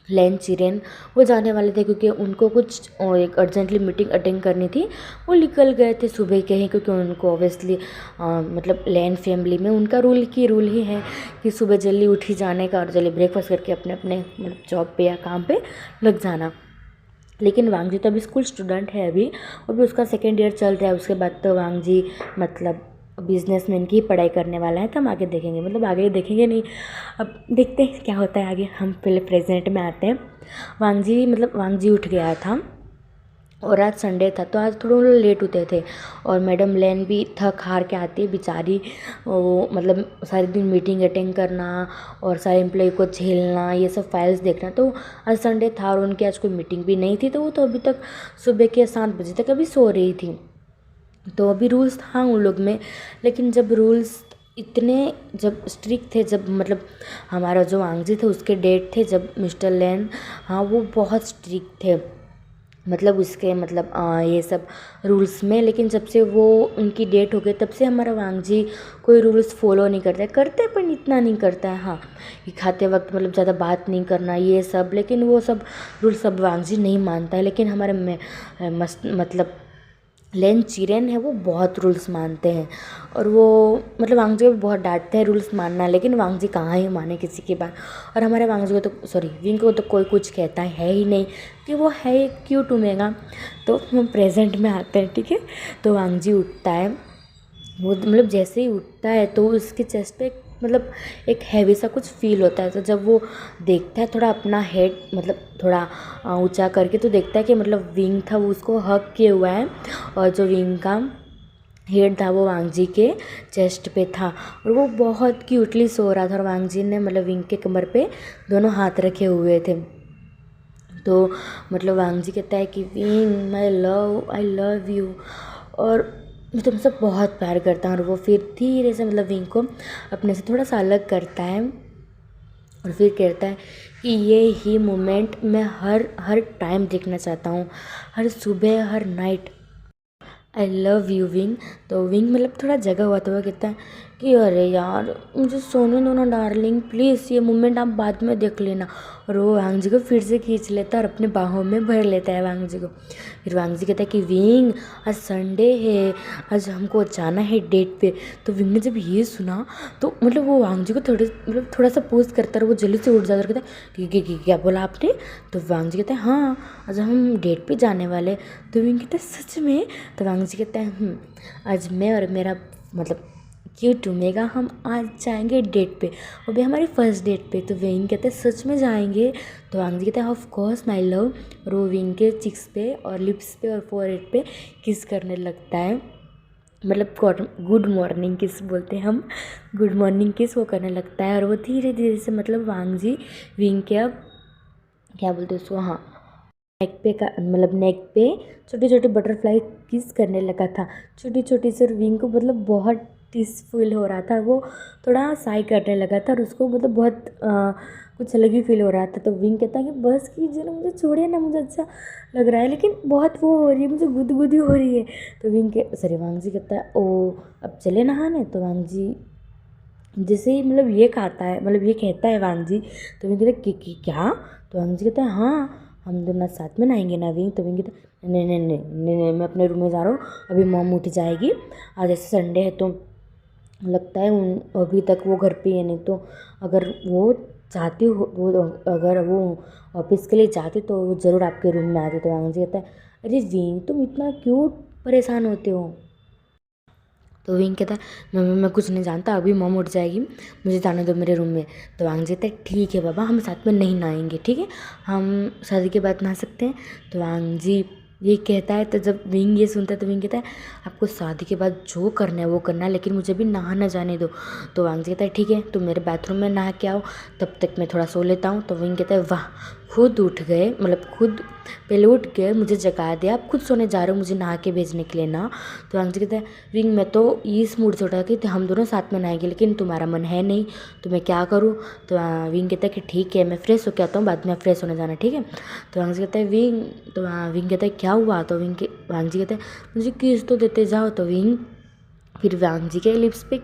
लैन चिरेन वो जाने वाले थे, क्योंकि उनको कुछ एक अर्जेंटली मीटिंग अटेंड करनी थी। वो निकल गए थे सुबह के ही, क्योंकि उनको ऑब्वियसली मतलब लैन फैमिली में उनका रूल ही है कि सुबह जल्दी उठ ही जाने का और जल्दी ब्रेकफास्ट करके अपने अपने मतलब जॉब पे या काम पे लग जाना। लेकिन वांगजी तो अभी स्कूल स्टूडेंट है, अभी उसका सेकेंड ईयर चल रहा है। उसके बाद तो वांगजी मतलब बिजनेसमैन की पढ़ाई करने वाला है। तो हम आगे देखेंगे, मतलब आगे देखेंगे नहीं, अब देखते हैं क्या होता है आगे। हम पहले प्रेजेंट में आते हैं। वांगजी उठ गया था और आज संडे था, तो आज थोड़ा लेट उठे थे। और मैडम लैन भी थक हार के आती है बेचारी, वो मतलब सारे दिन मीटिंग अटेंड करना और सारे एम्प्लॉय को झेलना, ये सब फाइल्स देखना। तो आज संडे था और उनकी आज कोई मीटिंग भी नहीं थी, तो वो तो अभी तक सुबह के 7 बजे तक अभी सो रही थी। तो अभी रूल्स था उन लोग में, लेकिन जब रूल्स इतने जब स्ट्रिक्ट थे, जब मतलब हमारा जो वांगजी थे उसके डेट थे, जब मिस्टर लैन हाँ वो बहुत स्ट्रिक्ट थे मतलब उसके मतलब ये सब रूल्स में। लेकिन जब से वो उनकी डेट हो गई तब से हमारा वांगजी कोई रूल्स फॉलो नहीं करते पर इतना नहीं करता है। हाँ, कि खाते वक्त मतलब ज़्यादा बात नहीं करना ये सब, लेकिन वो सब रूल्स सब वांगजी नहीं मानता है। लेकिन हमारे में मतलब लेकिन चिरेन है वो बहुत रूल्स मानते हैं, और वो मतलब वांगजी को भी बहुत डांटते हैं रूल्स मानना, लेकिन वांगजी कहाँ ही माने किसी की बात। और हमारे वांगजी को तो सॉरी विंग को तो कोई कुछ कहता है ही नहीं कि वो है क्यूट उमेगा। तो हम प्रेजेंट में आते हैं, ठीक है। तो वांगजी उठता है, वो मतलब जैसे ही उठता है तो उसके चेस्ट पे मतलब एक हैवी सा कुछ फील होता है। तो जब वो देखता है थोड़ा अपना हेड मतलब थोड़ा ऊंचा करके, तो देखता है कि मतलब विंग था वो उसको हग किए हुआ है, और जो विंग का हेड था वो वांगजी के चेस्ट पे था, और वो बहुत क्यूटली सो रहा था, और वांगजी ने मतलब विंग के कमर पे दोनों हाथ रखे हुए थे। तो मतलब वांगजी कहता है कि विंग आई लव यू, और मैं तुमसे बहुत प्यार करता हूँ। और वो फिर धीरे से मतलब विंग को अपने से थोड़ा सा अलग करता है, और फिर कहता है कि ये ही मोमेंट मैं हर हर टाइम देखना चाहता हूँ, हर सुबह हर night. I love you wing. तो विंग मतलब थोड़ा जगा हुआ था, वो कहता है कि अरे यार मुझे सोने दो ना डार्लिंग, प्लीज़ ये मोमेंट आप बाद में देख लेना। और वो वांगजी को फिर से खींच लेता है और अपने बाहों में भर लेता है वांगजी को। फिर वांगजी कहता है कि विंग आज संडे है, आज हमको जाना है डेट पे। तो विंग ने जब ये सुना तो मतलब वो वांगजी को थोड़ा सा पोज करता है, और वो जल्दी से उठ जाता है और कहता है कि क्या बोला आपने। तो वांगजी कहता है हाँ आज हम डेट पे जाने वाले। तो विंग कहता है सच में। तो वांगजी कहता है आज मैं और मेरा मतलब क्यूट उमेगा हम आज जाएंगे डेट पे, वो भी हमारी फर्स्ट डेट पे। तो विंग कहते हैं सच में जाएंगे। तो वांगजी कहता है ऑफ कोर्स माय लव, और वो विंग के चिक्स पे और लिप्स पे और फोरहेड पे किस करने लगता है, मतलब गुड मॉर्निंग किस बोलते हैं हम, गुड मॉर्निंग किस वो करने लगता है। और वो धीरे धीरे से मतलब वांगजी विंग के अब क्या बोलते हैं उसको, हाँ नेक पे का मतलब नेक पे छोटी छोटी बटरफ्लाई किस करने लगा था, छोटी छोटी से। विंग को मतलब बहुत पीसफुल हो रहा था, वो थोड़ा साई करने लगा था, और उसको मतलब बहुत कुछ अलग ही फील हो रहा था। तो विंग कहता है कि बस कीजिए ना, मुझे छोड़िए ना, मुझे अच्छा लग रहा है लेकिन बहुत वो हो रही है, मुझे गुदगुदी हो रही है। तो विंग के सॉरी वांगजी कहता है ओ अब चले नहाने। तो वांगजी जैसे ही मतलब ये खाता है मतलब ये कहता है वांगजी, तो विंग कहता है कि क्या। तो वांगजी कहता है हाँ हम दोनों साथ में नहाएंगे ना विंग। तो विंग कहता है नहीं नहीं नहीं नहीं नहीं मैं अपने रूम में जा रहा हूँ, अभी मॉम उठ जाएगी, आज ऐसे संडे है तो लगता है अभी तक वो घर पे ही है। नहीं तो अगर वो चाहती हो वो अगर वो ऑफिस के लिए जाती तो वो ज़रूर आपके रूम में आती। तो वांगजी कहता है अरे विंग तुम इतना क्यों परेशान होते हो। तो विंग कहता है मैं कुछ नहीं जानता, अभी मॉम उठ जाएगी, मुझे जाने दो मेरे रूम में। तो वांगजी कहता है ठीक है बाबा हम साथ में नहीं नहाएंगे, ठीक है हम शादी के बाद नहा सकते हैं। तो वांगजी ये कहता है, तो जब विंग ये सुनता है तो विंग कहता है आपको शादी के बाद जो करना है वो करना है, लेकिन मुझे भी नहाना जाने दो। तो वांगजी कहता है ठीक है तुम मेरे बाथरूम में नहा के आओ, तब तक मैं थोड़ा सो लेता हूँ। तो विंग कहता है वाह खुद उठ गए, मतलब खुद पहले उठ गए मुझे जगा दिया, आप खुद सोने जा रहे हो मुझे नहा के भेजने के लिए ना। तो वांगजी कहता है विंग मैं तो इस मूड से उठा कि हम दोनों साथ में नहाएंगे, लेकिन तुम्हारा मन है नहीं तो मैं क्या करूँ। तो विंग कहता है कि ठीक है मैं फ्रेश होके आता हूँ, बाद में फ्रेश होने जाना, ठीक है। तो वांगजी कहता है विंग, तो विंग कहता है क्या हुआ। तो वांगजी कहता है मुझे किस तो देते जाओ। तो विंग फिर वांगजी के लिप्स पे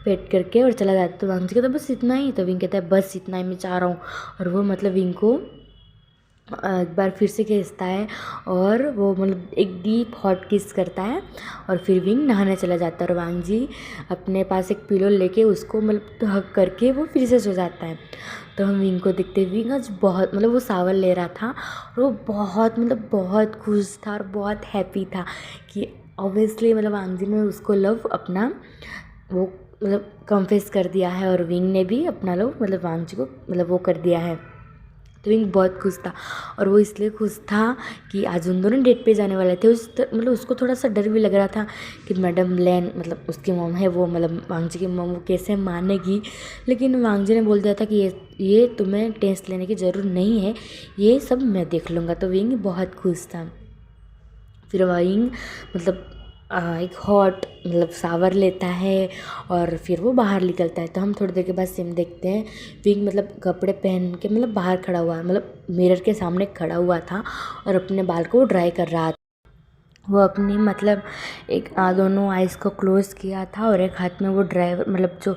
पेट करके और चला जाता है। तो वांगजी कहता है बस इतना ही। तो विंग कहता है बस इतना ही मैं चाह रहा हूँ, और वो मतलब विंग को एक बार फिर से खींचता है, और वो मतलब एक डीप हॉट किस करता है, और फिर विंग नहाने चला जाता है। और वांगजी अपने पास एक पिलो लेके उसको मतलब हग करके वो फिर से सो जाता है। तो हम विंग को देखते विंग आज बहुत मतलब वो सावर ले रहा था, और वो बहुत मतलब बहुत खुश था और बहुत हैप्पी था कि ऑब्वियसली मतलब वांगजी ने उसको लव अपना वो मतलब कन्फेस कर दिया है, और विंग ने भी अपना लव मतलब वांगजी को मतलब वो कर दिया है। तो विंग बहुत खुश था, और वो इसलिए खुश था कि आज उन दोनों डेट पे जाने वाले थे। मतलब उसको थोड़ा सा डर भी लग रहा था कि मैडम लेन मतलब उसकी मॉम है वो मतलब वांगजी की मॉम वो कैसे मानेगी, लेकिन वांगजी ने बोल दिया था कि ये तुम्हें टेंशन लेने की ज़रूरत नहीं है, ये सब मैं देख लूँगा। तो विंग बहुत खुश था। फिर विंग मतलब एक हॉट मतलब शावर लेता है, और फिर वो बाहर निकलता है। तो हम थोड़ी देर के बाद सेम देखते हैं विंग मतलब कपड़े पहन के मतलब बाहर खड़ा हुआ मतलब मिरर के सामने खड़ा हुआ था, और अपने बाल को ड्राई कर रहा था। वो अपनी मतलब एक दोनों आइज़ को क्लोज़ किया था और एक हाथ में वो ड्राई मतलब जो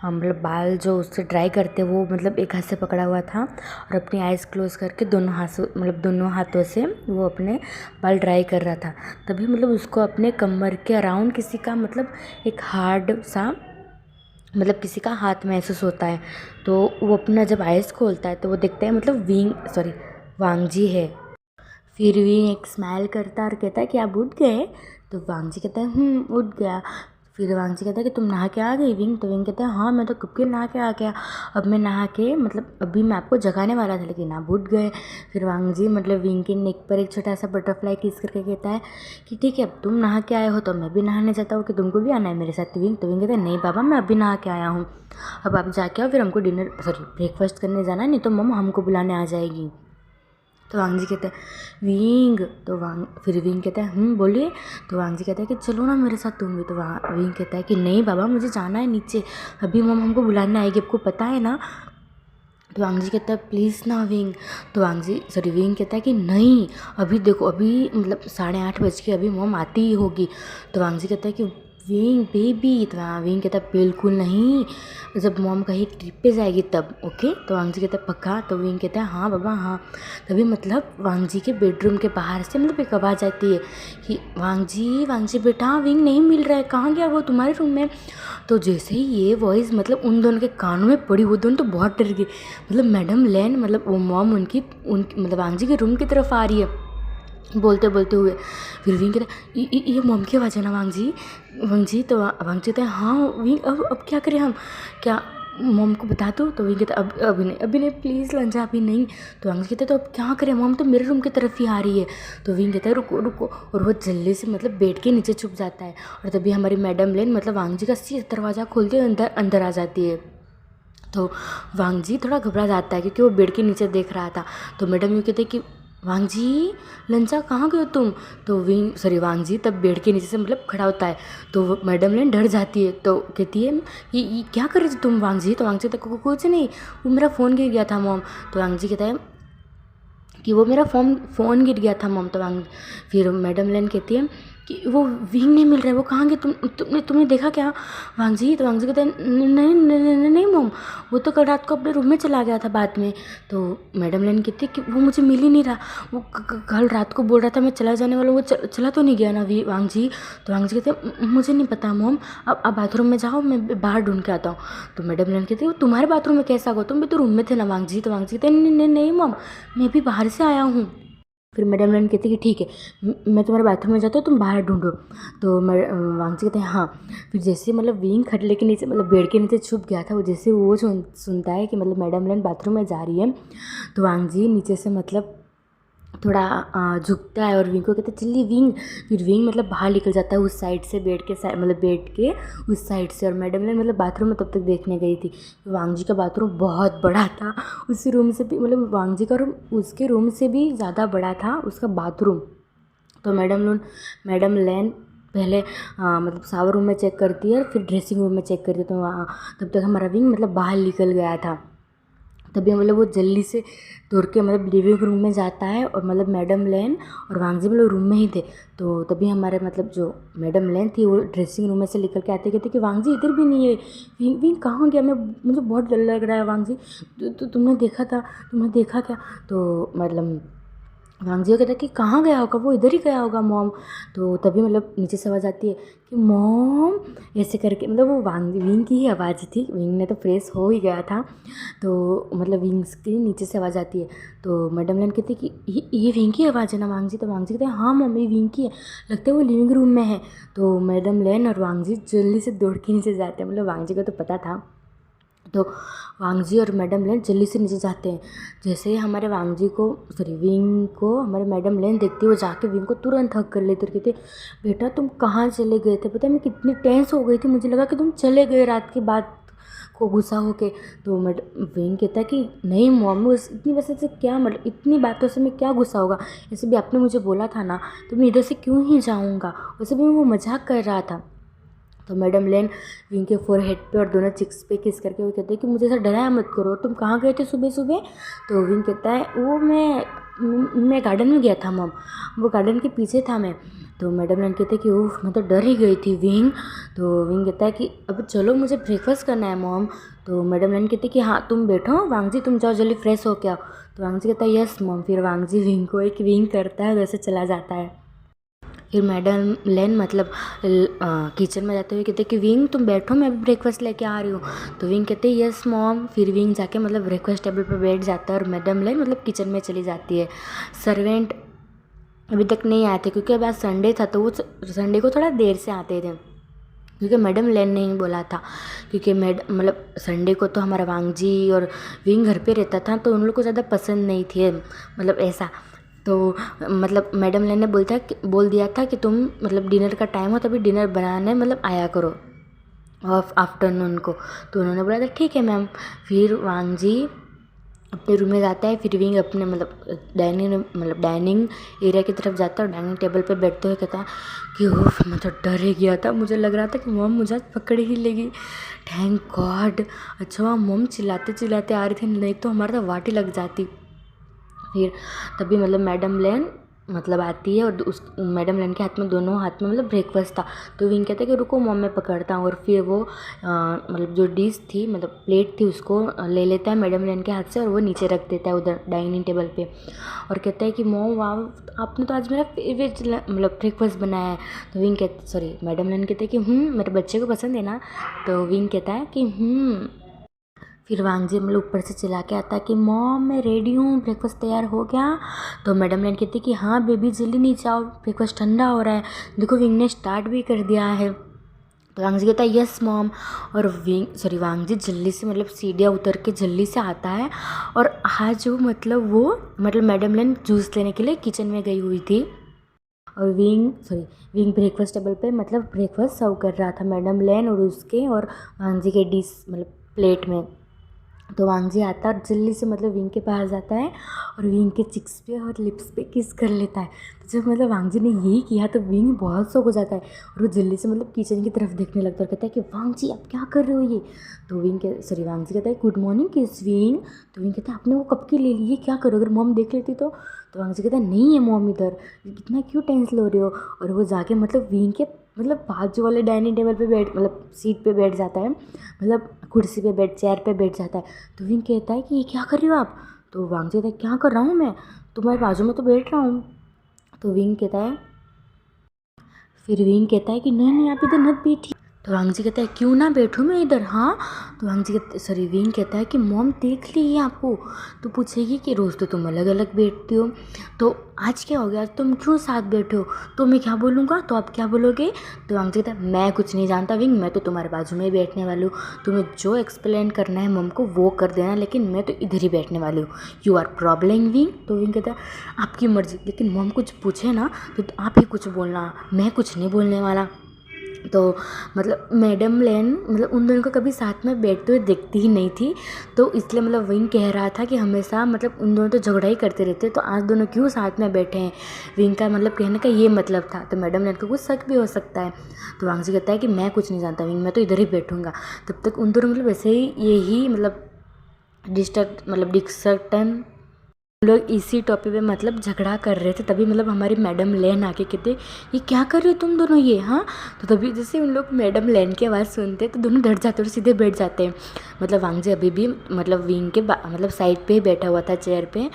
मतलब बाल जो उससे ड्राई करते वो मतलब एक हाथ से पकड़ा हुआ था और अपनी आइज़ क्लोज़ करके दोनों हाथ से मतलब दोनों हाथों से वो अपने बाल ड्राई कर रहा था। तभी मतलब उसको अपने कमर के अराउंड किसी का मतलब एक हार्ड सा मतलब किसी का हाथ महसूस होता है। तो वो अपना जब आइज़ खोलता है तो वो देखता है मतलब वांगजी है। फिर भी एक स्माइल करता और कहता है कि आप उठ गए? तो वांगजी कहता है उठ गया। फिर वांगजी कहता है कि तुम नहा के आ गई विंग? तो विंग कहता है हाँ मैं तो कब के नहा के आ गया, अब मैं नहा के मतलब अभी मैं आपको जगाने वाला था लेकिन आप उठ गए। फिर वांगजी मतलब विंग के नेक पर एक छोटा सा बटरफ्लाई किस करके कहता है कि ठीक है अब तुम नहा के आए हो तो मैं भी नहाने जाता हूँ, कि तुमको भी आना है मेरे साथ विंग? तो विंग कहता है नहीं बाबा मैं अभी नहा के आया हूँ, अब आप जाके आओ, फिर हमको ब्रेकफास्ट करने जाना है, नहीं तो मम्मा हमको बुलाने आ जाएगी। तो वांगजी कहता है विंग, तो फिर विंग कहता है बोलिए। तो वांगजी कहता है कि चलो ना मेरे साथ तुम भी। तो विंग कहता है कि नहीं बाबा मुझे जाना है नीचे, अभी मम्मा हमको बुलाने आएगी, आपको पता है ना। तो वांगजी कहता है प्लीज़ ना विंग। तो विंग कहता है कि नहीं अभी देखो अभी मतलब 8:30 बज के अभी मॉम आती ही होगी। तो वांगजी कहता है कि विंग बेबी। तो विंग कहता है बिल्कुल नहीं, जब मॉम कहीं ट्रिप पे जाएगी तब, ओके। तो वांगजी कहता है पक्का? तो विंग कहता है हाँ बाबा हाँ। तभी मतलब वांगजी के बेडरूम के बाहर से मतलब एक आवाज़ आती है कि वांगजी बेटा विंग नहीं मिल रहा है, कहाँ गया वो, तुम्हारे रूम में। तो जैसे ही ये वॉइस मतलब उन दोनों के कानों में पड़ी, वो दोनों तो बहुत डर गए। मतलब मैडम लैन मतलब वो मॉम उनकी मतलब वांगजी के रूम की तरफ आ रही है बोलते बोलते हुए। फिर विंग कहता है ये मॉम की आवाज़ है ना वांगजी। तो वांगजी कहता है हाँ विंग अब क्या करें हम, क्या मॉम को बता दो? तो विंग कहता है अभी नहीं प्लीज़ लंजा अभी नहीं। तो वांगजी कहता है तो अब क्या करें, मॉम तो मेरे रूम की तरफ ही आ रही है। तो विंग कहता है रुको रुको, और वो जल्दी से मतलब बेड के नीचे छुप जाता है। और तभी हमारी मैडम लेन मतलब वांगजी का सीधा दरवाज़ा खोलती है अंदर आ जाती है। तो वांगजी थोड़ा घबरा जाता है क्योंकि वो बेड के नीचे देख रहा था। तो मैडम यूँ कहते कि वांगजी लंचा कहाँ गए हो तुम? तो वांगजी तब बेड के नीचे से मतलब खड़ा होता है। तो मैडम लेन डर जाती है, तो कहती है ये क्या कर रहे थे तुम वांगजी? तो वांगजी तक कुछ नहीं, वो मेरा फ़ोन गिर गया था मॉम। तो वांगजी कहता है कि वो मेरा फ़ोन गिर गया था मॉम। तो फिर मैडम लेन कहती है कि वो विंग नहीं मिल रहा है, वो कहाँ गए, तुमने देखा क्या वांगजी? तो वांगजी कहते हैं नहीं नहीं नहीं नहीं मॉम, वो तो कल रात को अपने रूम में चला गया था बाद में। तो मैडम लेन कहती है कि वो मुझे मिल ही नहीं रहा, वो कल रात को बोल रहा था मैं चला जाने वाला हूँ, वो चला तो नहीं गया ना वांगजी? तो वांगजी कहते हैं मुझे नहीं पता मॉम, अब आप बाथरूम में जाओ मैं बाहर ढूंढ के आता हूँ। तो मैडम लेन कहती है वो तुम्हारे बाथरूम में कैसा होगा, तुम भी तो रूम में थे ना वांगजी? तो वांगजी कहते हैं नहीं नहीं नहीं मॉम, मैं भी बाहर से आया हूँ। फिर मैडम लैन कहती कि ठीक है मैं तुम्हारे बाथरूम में जाता हूँ, तुम बाहर ढूंढो। तो वांगजी कहते हैं हाँ। फिर जैसे मतलब विंग खटले के नीचे मतलब बेड के नीचे छुप गया था, वो जैसे वो सुनता है कि मतलब मैडम लैन बाथरूम में जा रही है, तो वांगजी नीचे से मतलब थोड़ा झुकता है और विंग को कहता है जल्दी विंग। फिर विंग मतलब बाहर निकल जाता है उस साइड से, बेड के साइड मतलब बेड के उस साइड से। और मैडम ने मतलब बाथरूम में तब तक देखने गई थी। वांगजी का बाथरूम बहुत बड़ा था, उस रूम से भी मतलब वांगजी का रूम उसके रूम से भी ज़्यादा बड़ा था उसका बाथरूम। तो मैडम लैन पहले मतलब शावर रूम में चेक करती है, फिर ड्रेसिंग रूम में चेक करती है। तो वहाँ तब तक हमारा विंग मतलब बाहर निकल गया था। तभी मतलब वो जल्दी से दौड़ के मतलब लिविंग रूम में जाता है, और मतलब मैडम लैन और वांगजी मतलब रूम में ही थे। तो तभी हमारे मतलब जो मैडम लैन थी वो ड्रेसिंग रूम में से निकल के आते कहते कि वांगजी इधर भी नहीं है, विंग कहाँ गया, मुझे बहुत डर लग रहा है वांगजी, तो तुमने देखा क्या? तो मतलब वांगजी कहता है कि कहाँ गया होगा, वो इधर ही गया होगा मॉम। तो तभी मतलब नीचे से आवाज़ आती है कि मॉम, ऐसे करके मतलब वो विंग की ही आवाज़ थी, विंग ने तो फ्रेश हो ही गया था। तो मतलब विंग्स के नीचे से आवाज़ आती है। तो मैडम लैन कहती है कि ये विंग की आवाज़ है ना वांगजी? तो वांगजी कहते हैं हाँ मॉम ये विंग की है, लगता है वो लिविंग रूम में है। तो मैडम लैन और वांगजी जल्दी से दौड़ के नीचे जाते हैं, मतलब वांगजी को तो पता था। तो वांगजी और मैडम लेन जल्दी से नीचे जाते हैं। जैसे ही हमारे विंग को हमारे मैडम लेन देखती है, वो जाके विंग को तुरंत हक कर लेती और कहते बेटा तुम कहाँ चले गए थे, पता है मैं कितनी टेंस हो गई थी, मुझे लगा कि तुम चले गए रात की बात को गुस्सा होके। तो विंग कहता है कि नहीं मॉम, इतनी वजह से क्या मतलब इतनी बातों से मैं क्या गुस्सा होगा, ऐसे भी आपने मुझे बोला था ना, तो मैं इधर से क्यों ही जाऊँगा, वैसे भी वो मजाक कर रहा था। तो मैडम लेन विंग के फोरहेड पे और दोनों चिक्स पे किस करके वो कहते हैं कि मुझे ऐसा डराया मत करो, तुम कहाँ गए थे सुबह सुबह? तो विंग कहता है वो मैं गार्डन में गया था मॉम, वो गार्डन के पीछे था मैं। तो मैडम लैन कहते कि उफ मैं तो डर ही गई थी विंग। तो विंग कहता है कि अब चलो मुझे ब्रेकफास्ट करना है मॉम। तो मैडम लैन कहती कि हाँ तुम बैठो वांग जी, तुम जाओ जल्दी फ्रेश हो के आओ। तो वांग जी कहता है यस मॉम। फिर वांग जी विंग को एक विंग करता है, वैसे चला जाता है। फिर मैडम लेन मतलब किचन में जाते हुए कहते कि विंग तुम बैठो, मैं अभी ब्रेकफास्ट लेके आ रही हूँ। तो विंग कहते यस मॉम। फिर विंग जाके मतलब ब्रेकफास्ट टेबल पर बैठ जाता है और मैडम लेन मतलब किचन में चली जाती है। सर्वेंट अभी तक नहीं आए थे क्योंकि अब आज संडे था, तो वो संडे को थोड़ा देर से आते थे क्योंकि मैडम लेन ने ही बोला था। क्योंकि मतलब संडे को तो हमारा वांग जी और विंग घर पे रहता था, तो उन लोग को ज़्यादा पसंद नहीं थे मतलब ऐसा। तो मतलब मैडम लेन ने बोल दिया था कि तुम मतलब डिनर का टाइम हो तभी डिनर बनाने मतलब आया करो आफ्टरनून को। तो उन्होंने बोला था ठीक है मैम। फिर वांग जी अपने रूम में जाता है। फिर विंग अपने मतलब डाइनिंग एरिया की तरफ जाता है और डाइनिंग टेबल पे बैठते हुए कहता है कि ओह मैं तो डर ही गया था, मुझे लग रहा था कि मॉम मुझे आज पकड़ ही लेगी। थैंक गॉड अच्छा वहाँ मॉम चिल्लाते चिल्लाते आ रही थी, नहीं तो हमारा तो वाटी लग जाती। फिर तभी मतलब मैडम लेन मतलब आती है और उस मैडम लेन के हाथ में दोनों हाथ में मतलब ब्रेकफास्ट था। तो विंग कहता है कि रुको मॉम मैं पकड़ता हूँ। और फिर वो मतलब जो डिश थी मतलब प्लेट थी उसको ले लेता है मैडम लेन के हाथ से और वो नीचे रख देता है उधर डाइनिंग टेबल पे। और कहता है कि मॉम वाह आपने तो आज मेरा फेवरेट मतलब ब्रेकफास्ट बनाया है। तो विंग कहते सॉरी मैडम लेन कहते हैं कि मेरे बच्चे को पसंद है ना। तो विंग कहता है कि फिर वांग जी मतलब ऊपर से चिल्ला के आता है कि मॉम मैं रेडी हूँ, ब्रेकफास्ट तैयार हो गया। तो मैडम लैन कहती कि हाँ बेबी जल्दी नीचे आओ, ब्रेकफास्ट ठंडा हो रहा है, देखो विंग ने स्टार्ट भी कर दिया है। तो वांग जी कहता है यस मॉम। और वांग जी जल्दी से मतलब सीढ़ियाँ उतर के जल्दी से आता है। और आज वो मतलब मैडम लैन जूस लेने के लिए किचन में गई हुई थी और विंग ब्रेकफास्ट टेबल पे मतलब ब्रेकफास्ट सर्व कर रहा था मैडम लैन और उसके और वांग जी के डिश मतलब प्लेट में। तो वांग जी आता है और जल्दी से मतलब विंग के पास जाता है और विंग के चिक्स पे और लिप्स पे किस कर लेता है। तो जब मतलब वांग जी ने यही किया तो विंग बहुत शौक हो जाता है और वो जल्दी से मतलब किचन की तरफ देखने लगता है और कहता है कि वांग जी आप क्या कर रहे हो ये। तो वांग जी कहता है गुड मॉर्निंग किस विंग। तो विंग कहता है आपने वो कब की ले ली, ये क्या करो अगर मॉम देख लेती तो वांग जी कहता है नहीं है मॉम इधर, कितना क्यों टेंशन ले रहे हो। और वो जाके मतलब विंग के मतलब बाजू वाले डाइनिंग टेबल पे बैठ मतलब सीट पे बैठ जाता है, मतलब कुर्सी पे चेयर पे बैठ जाता है। तो विंग कहता है कि ये क्या कर रही हो आप। तो वांग जी कहता है क्या कर रहा हूँ मैं, तुम्हारे बाजू में तो बैठ रहा हूँ। तो विंग कहता है कि नहीं नहीं आप इधर मत बैठिए। तो वांग जी कहता है क्यों ना बैठूँ मैं इधर। हाँ तो विंग कहता है कि मॉम देख ली है आपको, तो पूछेगी कि रोज़ तो तुम अलग अलग बैठती हो, तो आज क्या हो गया, आज तुम क्यों साथ बैठे हो। तो मैं क्या बोलूँगा, तो आप क्या बोलोगे। तो वांग जी कहता है मैं कुछ नहीं जानता विंग, मैं तो तुम्हारे बाजू में ही बैठने वाली हूँ, तुम्हें जो एक्सप्लेन करना है मॉम को वो कर देना, लेकिन मैं तो इधर ही बैठने वाली हूँ, यू आर प्रॉब्लम विंग। तो विंग कहता है आपकी मर्जी, लेकिन मॉम कुछ पूछे ना तो आप ही कुछ बोलना, मैं कुछ नहीं बोलने वाला। तो मतलब मैडम लेन मतलब उन दोनों को कभी साथ में बैठते हुए देखती ही नहीं थी, तो इसलिए मतलब विंग कह रहा था कि हमेशा मतलब उन दोनों तो झगड़ा ही करते रहते, तो आज दोनों क्यों साथ में बैठे हैं। विंग का मतलब कहने का ये मतलब था। तो मैडम लेन को कुछ शक भी हो सकता है। तो वांग जी कहता है कि मैं कुछ नहीं जानता विंग, मैं तो इधर ही बैठूंगा। तब तक उन दोनों मतलब वैसे ही यही मतलब डिस्कशन लोग इसी टॉपिक पे मतलब झगड़ा कर रहे थे, तभी मतलब हमारी मैडम लेन आके कहते ये क्या कर रहे हो तुम दोनों ये। हाँ तो तभी जैसे उन लोग मैडम लेन की आवाज़ सुनते तो दोनों डर जाते और सीधे बैठ जाते हैं। मतलब वांग जी अभी भी मतलब विंग के मतलब साइड पे ही बैठा हुआ था चेयर पे।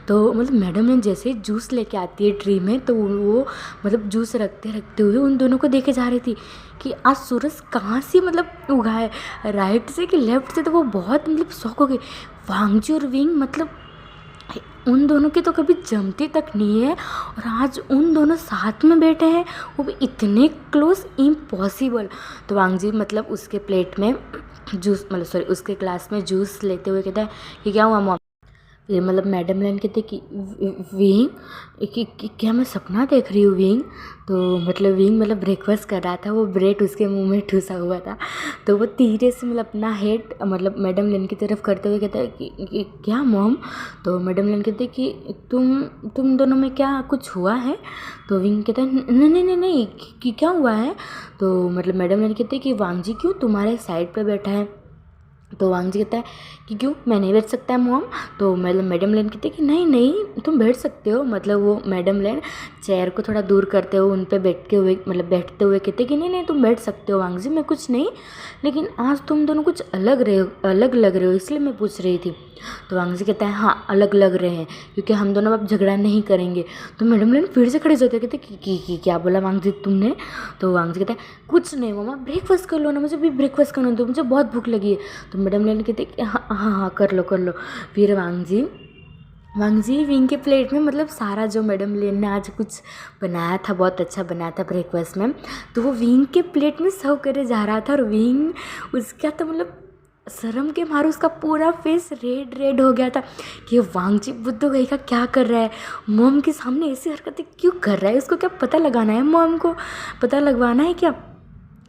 तो मतलब मैडम लेन जैसे ही जूस लेके आती है ट्री में, तो वो मतलब जूस रखते रखते हुए उन दोनों को देखे जा रही थी कि आज सूरज कहाँ से मतलब उगा है, राइट से कि लेफ्ट से। तो वो बहुत मतलब शौक हो गई। वांग जी और विंग मतलब उन दोनों की तो कभी जमती तक नहीं है और आज उन दोनों साथ में बैठे हैं, वो भी इतने क्लोज, इम्पॉसिबल। तो वांग जी मतलब उसके प्लेट में जूस उसके ग्लास में जूस लेते हुए कहता है कि क्या हुआ मॉम। फिर मतलब मैडम लेन कहते कि विंग क्या मैं सपना देख रही हूँ विंग। तो मतलब विंग मतलब ब्रेकफास्ट कर रहा था, वो ब्रेड उसके मुंह में ठुसा हुआ था, तो वो धीरे से मतलब अपना हेड मतलब मैडम लेन की तरफ करते हुए कहता है कि क्या मॉम। तो मैडम लेन कहते कि तुम दोनों में क्या कुछ हुआ है। तो विंग कहता है नहीं नहीं नहीं नहीं कि क्या हुआ है। तो मतलब मैडम लेन कहते कि वांग जी क्यों तुम्हारे साइड पर बैठा है। तो वांग जी कहता है कि क्यों, मैं नहीं बैठ सकता है मॉम। तो मतलब मैडम लेन कहती है कि नहीं नहीं तुम बैठ सकते हो। मतलब वो मैडम लेन चेयर को थोड़ा दूर करते हुए उन पे बैठते हुए कहते कि नहीं नहीं तुम बैठ सकते हो वांग जी, मैं कुछ नहीं, लेकिन आज तुम दोनों कुछ अलग लग रहे हो इसलिए मैं पूछ रही थी। तो वांग जी कहता है हाँ अलग लग रहे हैं क्योंकि हम दोनों अब झगड़ा नहीं करेंगे। तो मैडम लेन फिर से खड़े होते कहते कि क्या बोला वांग जी तुमने। तो वांग जी कहता है कुछ नहीं मम्मा, ब्रेकफास्ट कर लो ना, मुझे भी ब्रेकफास्ट करना दो, मुझे बहुत भूख लगी है। तो मैडम लेन कहते हाँ हाँ हाँ कर लो। फिर वांग जी विंग के प्लेट में मतलब सारा जो मैडम लेन ने आज कुछ बनाया था, बहुत अच्छा बनाया था ब्रेकफास्ट में, तो वो विंग के प्लेट में सर्व करे जा रहा था। और विंग उसका तो मतलब शर्म के मारे उसका पूरा फेस रेड हो गया था कि वांग जी बुद्धू गई का क्या कर रहा है, मॉम के सामने ऐसी हरकतें क्यों कर रहा है, उसको क्या पता लगाना है, मॉम को पता लगवाना है क्या,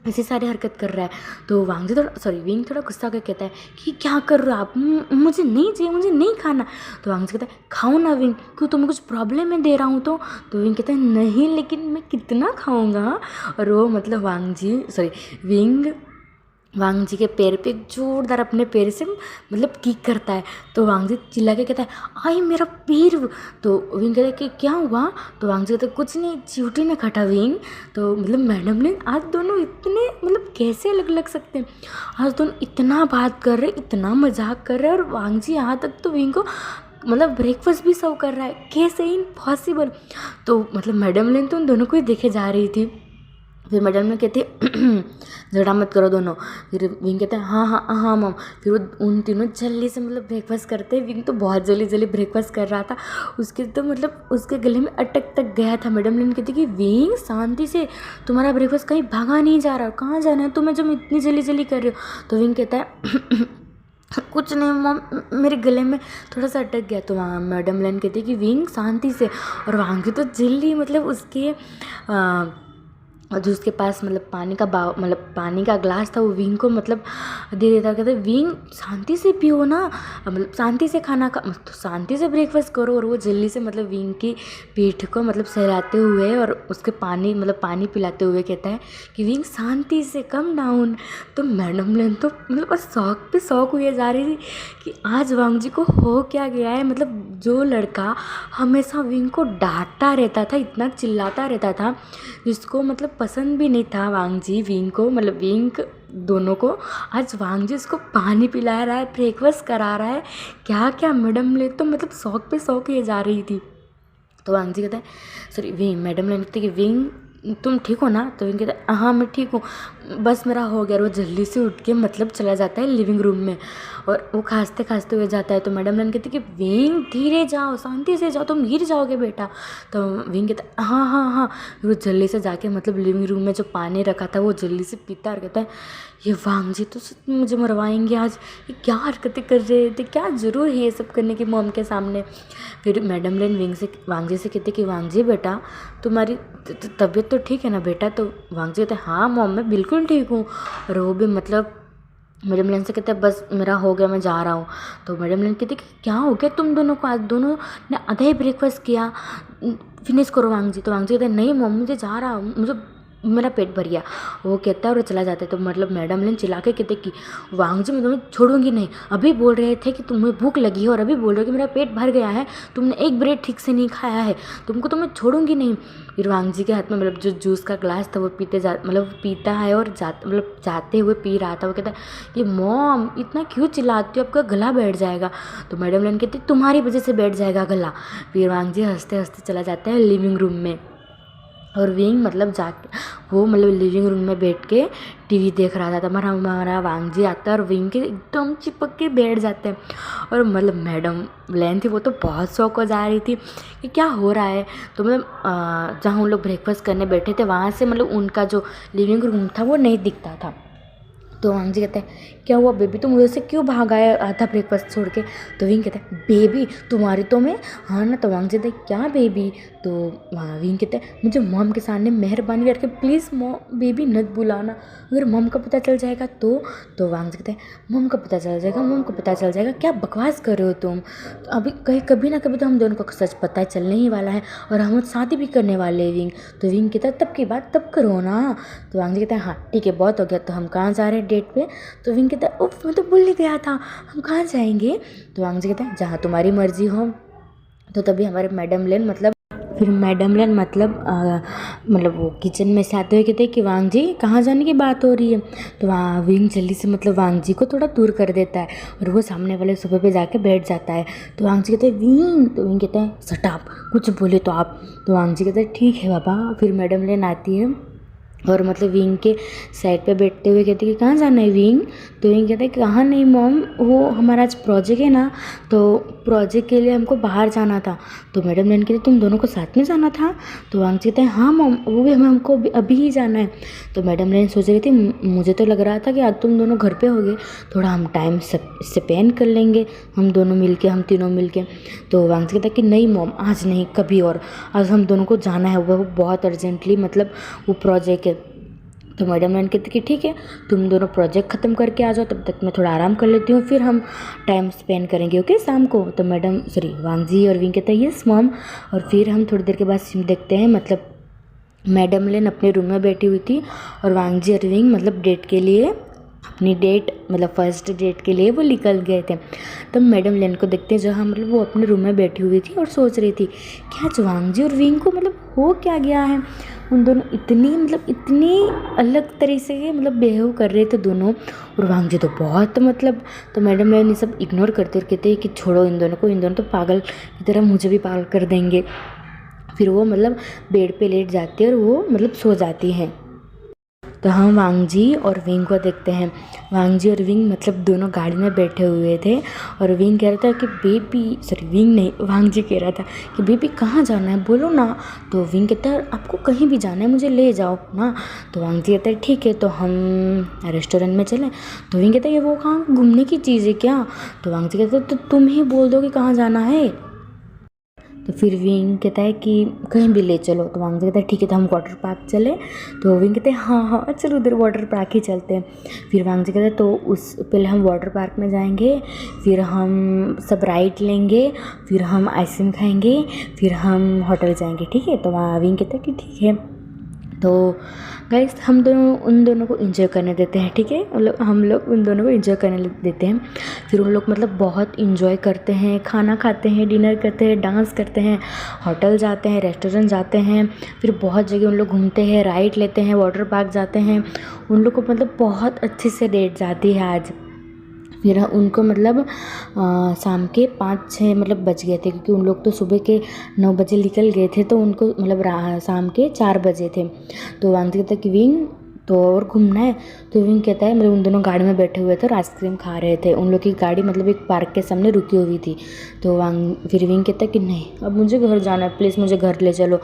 ऐसी सारी हरकत कर रहा है। तो विंग थोड़ा गुस्सा करके कहता है कि क्या कर रहे हो आप, मुझे नहीं चाहिए, मुझे नहीं खाना। तो वांग जी कहता है खाओ ना विंग, क्यों तुम्हें कुछ प्रॉब्लम है दे रहा हूँ तो विंग कहता है नहीं लेकिन मैं कितना खाऊंगा। और वो मतलब विंग वांग जी के पैर पे जोरदार अपने पैर से मतलब किक करता है। तो वांग जी चिल्ला के कहता है आई मेरा पैर। तो विंग कहता है कि क्या हुआ। तो वांग जी कहता है कुछ नहीं, चींटी ने काटा विंग। तो मतलब मैडम ने आज दोनों इतने मतलब कैसे अलग लग सकते हैं, आज दोनों इतना बात कर रहे, इतना मजाक कर रहे हैं, और वांग जी यहाँ तक तो विंग को मतलब ब्रेकफास्ट भी सर्व कर रहा है, कैसे इम्पॉसिबल। तो मतलब मैडम लेन तो उन दोनों को ही देखे जा रही थी। फिर मैडम ने कहती झगड़ा मत करो दोनों। फिर विंग कहता है हाँ हाँ हाँ मम। फिर वो उन तीनों जल्दी से मतलब ब्रेकफास्ट करते हैं। विंग तो बहुत जल्दी ब्रेकफास्ट कर रहा था, उसके तो मतलब उसके गले में अटक तक गया था। मैडम ने कहती कि विंग शांति से, तुम्हारा ब्रेकफास्ट कहीं भागा नहीं जा रहा, कहाँ जाना है तुम्हें जब इतनी जल्दी कर रहे हो। तो विंग कहता है कुछ नहीं मॉम, मेरे गले में थोड़ा सा अटक गया। तो वहाँ मैडम लेन कहती कि विंग शांति से। और वहाँ की तो जल्दी मतलब उसके और जो उसके पास मतलब पानी का ग्लास था वो विंग को मतलब दे देता, कहते विंग शांति से पियो ना, मतलब शांति से खाना खा, तो शांति से ब्रेकफास्ट करो। और वो जल्दी से मतलब विंग की पीठ को मतलब सहलाते हुए और उसके पानी पिलाते हुए कहता है कि विंग शांति से कम डाउन। तो मैडम लेन तो मतलब बस शौक पे शौक हुए जा रही थी कि आज वांग जी को हो क्या गया है। मतलब जो लड़का हमेशा विंग को डांटता रहता था, इतना चिल्लाता रहता था, जिसको मतलब पसंद भी नहीं था वांग जी विंग को, मतलब विंग दोनों को, आज वांग जी उसको पानी पिला रहा है, ब्रेकफास्ट करा रहा है, क्या क्या मैडम ले तो मतलब शौक पे शौक ये जा रही थी। तो वांग जी कहता है मैडम ने कहते कि विंग तुम ठीक हो ना। तो विंग कहता है हाँ मैं ठीक हूँ, बस मेरा हो गया। वो जल्दी से उठ के मतलब चला जाता है लिविंग रूम में, और वो खांसते हुए जाता है। तो मैडम ने कहती कि विंग धीरे जाओ, शांति से जाओ, तुम गिर जाओगे बेटा। तो विंग कहता है हाँ। वो जल्दी से जाके मतलब लिविंग रूम में जो पानी रखा था वो जल्दी से पीता और कहता है ये वांग जी तो मुझे मरवाएंगे आज, ये क्या हरकतें कर रहे थे, क्या ज़रूर है ये सब करने की मॉम के सामने। फिर मैडम लेन वांग जी से कहते कि वांग जी बेटा तुम्हारी तबीयत तो ठीक है ना बेटा। तो वांग जी कहते हाँ मॉम मैं बिल्कुल ठीक हूँ। और वो भी मतलब मैडम लेन से कहते हैं बस मेरा हो गया, मैं जा रहा हूँ। तो मैडम लेन कहते कि क्या हो गया तुम दोनों को, आज दोनों ने आधा ही ब्रेकफास्ट किया, फिनिश करो वांग जी। तो वांग जी कहते हैं नहीं मॉम मुझे जा रहा हूँ, मुझे मेरा पेट भर गया। वो कहता है और चला जाता है। तो मतलब मैडम लेन चिल्ला के कहते कि वांग जी मैं तुम्हें छोड़ूंगी नहीं, अभी बोल रहे थे कि तुम्हें भूख लगी है और अभी बोल रहे हो कि मेरा पेट भर गया है, तुमने एक ब्रेड ठीक से नहीं खाया है, तुमको तो मैं छोड़ूंगी नहीं। फिर वांग जी के हाथ में मतलब जो जूस का ग्लास था वो पीता है और जाते हुए पी रहा था। वो कहता है कि मॉम इतना क्यों चिल्लाती हो, आपका गला बैठ जाएगा। तो मैडम लेन कहती तुम्हारी वजह से बैठ जाएगा गला। फिर वांग जी हंसते हंसते चला जाता है लिविंग रूम में, और विंग मतलब जाके वो मतलब लिविंग रूम में बैठ के टीवी देख रहा था। हमारा वांग जी आता है और विंग के एकदम चिपक के बैठ जाते हैं। और मतलब मैडम लेन थी वो तो बहुत शौक हो जा रही थी कि क्या हो रहा है। तो मतलब जहाँ उन लोग ब्रेकफास्ट करने बैठे थे वहाँ से मतलब उनका जो लिविंग रूम था वो नहीं दिखता था। तो वांग जी कहते हैं क्या हुआ बेबी, तुम मुझे से क्यों भाग आए आधा ब्रेकफास्ट छोड़ के। तो विंग कहते हैं बेबी तुम्हारी तो मैं हाँ ना। तो वांग जी कहते हैं क्या बेबी। तो वहाँ विंग कहते हैं मुझे मॉम के सामने मेहरबानी करके प्लीज़ मॉम बेबी मत बुलाना, अगर मॉम को पता चल जाएगा तो वांग जी कहते हैं मॉम को पता चल जाएगा, मॉम को पता चल जाएगा, क्या बकवास कर रहे हो तुम, तो अभी कभी ना कभी तो हम दोनों को सच पता चलने ही वाला है और हम शादी भी करने वाले हैं विंग। तो विंग कहता है तब की बात तब करो ना। तो वांग जी कहते हैं हाँ ठीक है बहुत हो गया, तो हम कहाँ जा रहे हैं डेट पे। तो विंग कहता है उफ, मैं तो भूल ही गया था, हम कहाँ जाएंगे। तो वांग जी कहता है जहाँ तुम्हारी मर्जी हो। तो तभी हमारे मैडम लेन मतलब वो किचन में से आते हुए कहते हैं कि वांग जी कहाँ जाने की बात हो रही है। तो वहाँ विंग जल्दी से मतलब वांग जी को थोड़ा दूर कर देता है और वो सामने वाले सोफे पे जाके बैठ जाता है। तो वांग जी कहते हैं विंग, तो विंग कहता है सटाप, कुछ बोले तो आप। तो वांग जी कहते हैं ठीक है बाबा। फिर मैडम लेन आती है और मतलब विंग के साइड पे बैठते हुए कहते कि कहाँ जाना है विंग। तो विंग कहता है कि कहाँ नहीं मॉम, वो हमारा आज प्रोजेक्ट है ना, तो प्रोजेक्ट के लिए हमको बाहर जाना था। तो मैडम ने कहते तुम दोनों को साथ में जाना था। तो वांग कहता है हाँ मॉम, वो भी हमको अभी ही जाना है। तो मैडम ने सोच रही थी मुझे तो लग रहा था कि आज तुम दोनों घर पे होगे, थोड़ा हम टाइम स्पेंड कर लेंगे हम तीनों मिलके। तो वांग कहता है कि नहीं मॉम, आज नहीं, कभी और, आज हम दोनों को जाना है, वो बहुत अर्जेंटली, मतलब वो प्रोजेक्ट है। तो मैडम ने कहती कि ठीक है, तुम दोनों प्रोजेक्ट ख़त्म करके आ जाओ, तब तक मैं थोड़ा आराम कर लेती हूँ, फिर हम टाइम स्पेंड करेंगे ओके शाम को। तो वांग जी और विंग कहता है यस मॉम। और फिर हम थोड़ी देर के बाद सीन देखते हैं, मतलब मैडम लेन अपने रूम में बैठी हुई थी और वांग जी और विंग मतलब डेट के लिए, अपनी डेट मतलब फर्स्ट डेट के लिए वो निकल गए थे। तब मैडम लेन को देखते हैं जहाँ मतलब वो अपने रूम में बैठी हुई थी और सोच रही थी कि आज वांग जी और विंग को मतलब हो क्या गया है। उन दोनों इतनी अलग तरीके से मतलब बिहेव कर रहे थे दोनों, और वांग जी तो बहुत मतलब। तो मैडम लेन ये सब इग्नोर करते और कहते हैं कि छोड़ो इन दोनों तो पागल की तरह मुझे भी पागल कर देंगे। फिर वो मतलब बेड पे लेट जाती है और वो मतलब सो जाती हैं। तो हम वांग जी और विंग को देखते हैं। वांग जी और विंग मतलब दोनों गाड़ी में बैठे हुए थे और विंग कह रहा था कि विंग नहीं, वांग जी कह रहा था कि बेबी कहाँ जाना है बोलो ना। तो विंग कहता है आपको कहीं भी जाना है मुझे ले जाओ ना। तो वांग जी कहता है ठीक है, तो हम रेस्टोरेंट में चलें। तो विंग कहता है ये वो कहाँ घूमने की चीज़ है क्या। तो वांग जी कहता है तो तुम ही बोल दो कि कहाँ जाना है। तो फिर विंग कहता है कि कहीं भी ले चलो। तो वांग कहता है ठीक है, तो हम वाटर पार्क चले। तो विंग कहते हैं हाँ चलो उधर वाटर पार्क ही चलते हैं। फिर वांग कहते हैं तो पहले हम वाटर पार्क में जाएंगे, फिर हम सब राइड लेंगे, फिर हम आइसक्रीम खाएंगे, फिर हम होटल जाएंगे, ठीक है। तो वहाँ विंग कहता है कि ठीक है। तो गाइस हम उन दोनों को एंजॉय करने देते हैं, ठीक है, मतलब हम लोग उन दोनों को एंजॉय करने देते हैं। फिर उन लोग मतलब बहुत एंजॉय करते हैं, खाना खाते हैं, डिनर करते हैं, डांस करते हैं, होटल जाते हैं, रेस्टोरेंट जाते हैं, फिर बहुत जगह उन लोग घूमते हैं, राइड लेते हैं, वाटर पार्क जाते हैं। उन लोग को मतलब बहुत अच्छे से डेट जाती है आज। फिर उनको मतलब शाम के 5-6 मतलब बज गए थे, क्योंकि उन लोग तो सुबह के 9 बजे निकल गए थे, तो उनको मतलब शाम के 4 बजे थे। तो वांग कहता कि विंग तो और घूमना है। तो विंग कहता है मतलब उन दोनों गाड़ी में बैठे हुए थे और आइसक्रीम खा रहे थे। उन लोग की गाड़ी मतलब एक पार्क के सामने रुकी हुई थी। तो फिर विंग कहता है कि नहीं अब मुझे घर जाना है, प्लीज़ मुझे घर ले चलो।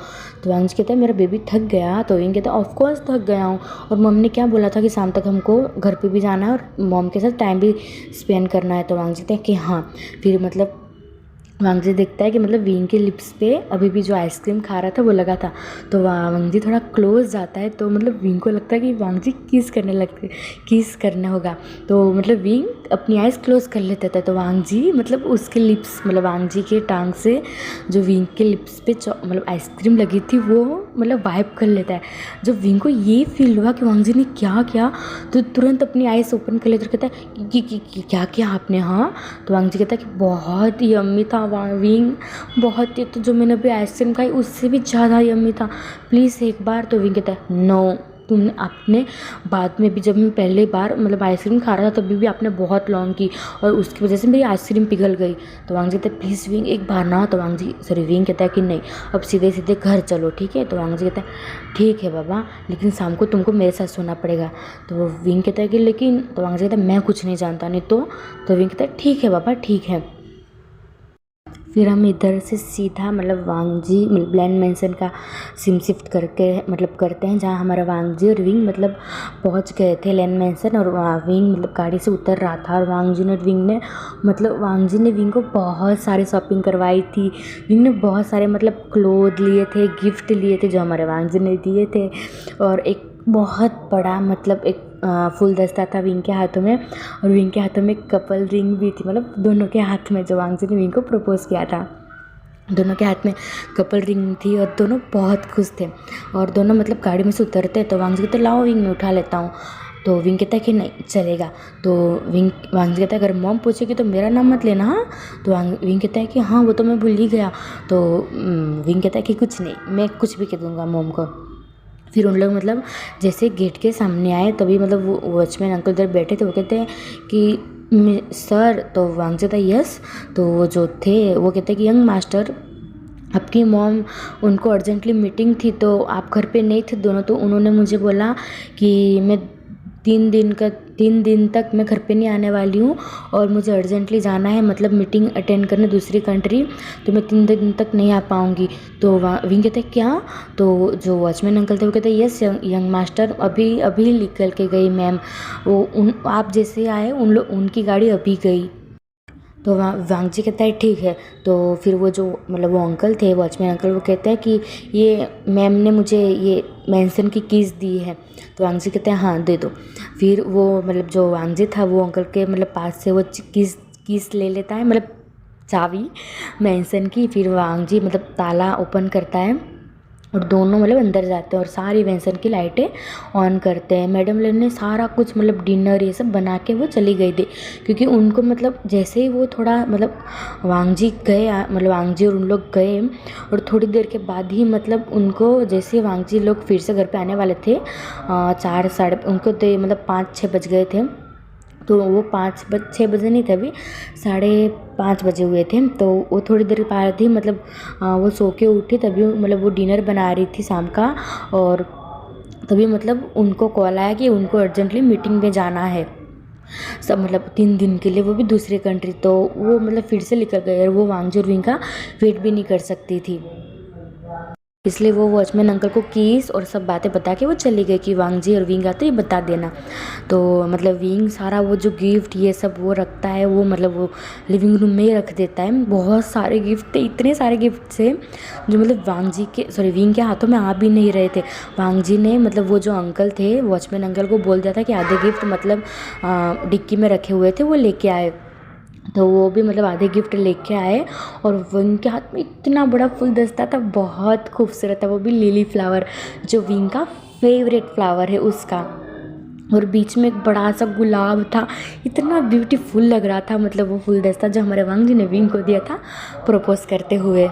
तो वांग कहता है मेरा बेबी थक गया। तो विंग कहता है ऑफकोर्स थक गया हूँ, और मम ने क्या बोला था कि शाम तक हमको घर पे भी जाना है और मॉम के साथ टाइम भी स्पेंड करना है। तो वांग कहता है कि हाँ। फिर मतलब वांग जी देखता है कि मतलब विंग के लिप्स पे अभी भी जो आइसक्रीम खा रहा था वो लगा था। तो वांग जी थोड़ा क्लोज जाता है, तो मतलब विंग को लगता है कि वांग जी किस करने होगा। तो मतलब विंग अपनी आइज़ क्लोज कर लेता था। तो वांग जी मतलब उसके लिप्स मतलब वांग जी के टांग से जो विंग के लिप्स पे मतलब आइसक्रीम लगी थी वो मतलब वाइप कर लेता है। जब विंग को ये फील हुआ कि वांग जी ने क्या किया, तो तुरंत अपनी आइज़ ओपन कर लेता और कहता है कि क्या किया आपने। हाँ। तो वांग जी कहता है कि बहुत यम्मी था विंग, बहुत ही, तो जो मैंने अभी आइसक्रीम खाई उससे भी ज़्यादा यम्मी था, प्लीज़ एक बार। तो विंग कहता है नो, तुमने आपने बाद में भी जब मैं पहले बार मतलब आइसक्रीम खा रहा था तभी भी आपने बहुत लॉन्ग की और उसकी वजह से मेरी आइसक्रीम पिघल गई। तो वांग जी कहता है प्लीज़ विंग एक बार ना। तो विंग कहता है कि नहीं अब सीधे सीधे घर चलो, ठीक है। तो वांग जी कहता है ठीक है बाबा, लेकिन शाम को तुमको मेरे साथ सोना पड़ेगा। तो विंग कहता है कि लेकिन, तो वांग जी कहता है मैं कुछ नहीं जानता नहीं तो विंग कहता है ठीक है बाबा ठीक है। फिर हम इधर से सीधा मतलब वांग जी मतलब लैंड मैंसन का सिम शिफ्ट करके मतलब करते हैं, जहाँ हमारा वांग जी और विंग मतलब पहुँच गए थे लैंड मैंसन। और विंग मतलब गाड़ी से उतर रहा था और वांग जी ने विंग को बहुत सारी शॉपिंग करवाई थी। विंग ने बहुत सारे मतलब क्लोथ लिए थे, गिफ्ट लिए थे जो हमारे वांग जी ने दिए थे, और एक बहुत बड़ा मतलब एक फूल दस्ता था विंग के हाथों में, और विंग के हाथों में कपल रिंग भी थी, मतलब दोनों के हाथ में, जो वांग जी ने विंग को प्रपोज किया था दोनों के हाथ में कपल रिंग थी और दोनों बहुत खुश थे। और दोनों मतलब गाड़ी में से उतरते तो वांग जी कहते लाओ विंग में उठा लेता हूँ। तो विंग कहता है कि नहीं चलेगा। तो वांगजी कहता है अगर मॉम पूछेगी तो मेरा नाम मत लेना हाँ। तो विंग कहता है कि हाँ वो तो मैं भूल ही गया। तो विंग कहता है कि कुछ नहीं, मैं कुछ भी कह दूँगा मॉम को। फिर उन लोग मतलब जैसे गेट के सामने आए तभी मतलब वो वॉचमैन अंकल उधर बैठे थे। वो कहते हैं कि सर। तो वांगजी कहता है यस। तो वो जो थे वो कहते हैं कि यंग मास्टर, आपकी मॉम उनको अर्जेंटली मीटिंग थी तो आप घर पे नहीं थे दोनों, तो उन्होंने मुझे बोला कि मैं 3 दिन तक मैं घर पे नहीं आने वाली हूँ और मुझे अर्जेंटली जाना है, मतलब मीटिंग अटेंड करने दूसरी कंट्री, तो मैं 3 दिन तक नहीं आ पाऊँगी। तो विंग कहते क्या? तो जो वॉचमैन अंकल थे वो कहते यस यंग मास्टर, अभी अभी निकल के गई मैम, वो आप जैसे आए उनकी गाड़ी अभी गई। तो वांगजी कहता है ठीक है। तो फिर वो जो मतलब वो अंकल थे वॉचमैन अंकल, वो कहते हैं कि ये मैम ने मुझे ये मैंसन की कीज़ दी है। तो वांगजी कहते हैं हाँ दे दो। फिर वो मतलब जो वांगजी था वो अंकल के मतलब पास से वो कीज़ ले लेता है, मतलब चाबी मैंसन की। फिर वांगजी मतलब ताला ओपन करता है और दोनों मतलब अंदर जाते हैं और सारी मैंसन की लाइटें ऑन करते हैं। मैडम लेन ने सारा कुछ मतलब डिनर ये सब बना के वो चली गई थी, क्योंकि उनको मतलब जैसे ही वो थोड़ा मतलब वांगजी गए, मतलब वांगजी और उन लोग गए और थोड़ी देर के बाद ही मतलब उनको जैसे वांगजी लोग फिर से घर पे आने वाले थे 4 साढ़े उनको तो मतलब 5-6 बज गए थे। तो वो 6 बजे नहीं थे, अभी 5:30 बजे हुए थे। तो वो थोड़ी देर बाद ही मतलब वो सो के उठी, तभी मतलब वो डिनर बना रही थी शाम का, और तभी मतलब उनको कॉल आया कि उनको अर्जेंटली मीटिंग में जाना है सब, मतलब 3 दिन के लिए, वो भी दूसरी कंट्री। तो वो मतलब फिर से निकल गए और वो वांगजी और विंग का वेट भी नहीं कर सकती थी, इसलिए वो वॉचमैन अंकल को कीस और सब बातें बता के वो चली गई कि वांगजी और विंग आते ही बता देना। तो मतलब विंग सारा वो जो गिफ्ट ये सब वो रखता है, वो मतलब वो लिविंग रूम में ही रख देता है। बहुत सारे गिफ्ट थे, इतने सारे गिफ्ट थे जो मतलब विंग के हाथों में आ भी नहीं रहे थे। वांगजी ने मतलब वो जो अंकल थे वॉचमैन अंकल को बोल दिया था कि आधे गिफ्ट मतलब डिक्की में रखे हुए थे वो लेके आए। तो वो भी मतलब आधे गिफ्ट लेके आए और विंग के हाथ में इतना बड़ा फूलदस्ता था, बहुत खूबसूरत था, वो भी लिली फ्लावर जो विंग का फेवरेट फ्लावर है उसका, और बीच में एक बड़ा सा गुलाब था, इतना ब्यूटीफुल लग रहा था मतलब वो फूलदस्ता जो हमारे वांगजी ने विंग को दिया था प्रपोज करते हुए।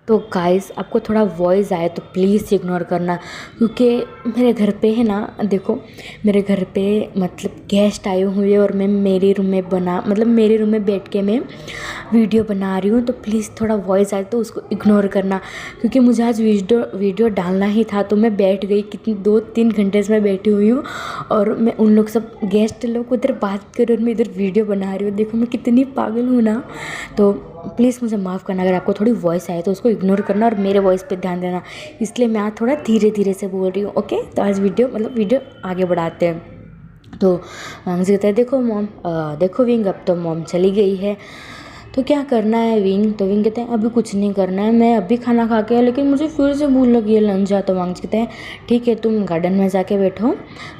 तो गाइस आपको थोड़ा वॉइस आए तो प्लीज़ इग्नोर करना, क्योंकि मेरे घर पे है ना, देखो मेरे घर पे मतलब गेस्ट आए हुए हैं और मैं मेरे रूम में बैठ के मैं वीडियो बना रही हूँ, तो प्लीज़ थोड़ा वॉइस आए तो उसको इग्नोर करना, क्योंकि मुझे आज वीडियो डालना ही था। तो मैं बैठ गई, कितनी 2-3 घंटे से मैं बैठी हुई हूँ और मैं उन लोग सब गेस्ट लोग उधर बात कर रही और मैं इधर वीडियो बना रही हूँ। देखो मैं कितनी पागल हूँ ना। तो प्लीज़ मुझे माफ़ करना, अगर आपको थोड़ी वॉइस आए तो उसको इग्नोर करना और मेरे वॉइस पे ध्यान देना, इसलिए मैं आज थोड़ा धीरे धीरे से बोल रही हूँ। ओके, तो आज वीडियो आगे बढ़ाते हैं। तो वांगजी कहता है देखो मॉम, देखो विंग अब तो मॉम चली गई है, तो क्या करना है विंग? तो विंग कहते हैं अभी कुछ नहीं करना है, मैं अभी खाना खा के, लेकिन मुझे फिर से भूख लगी है लंच जा। तो वांगजी कहते हैं ठीक है तुम गार्डन में जाके बैठो,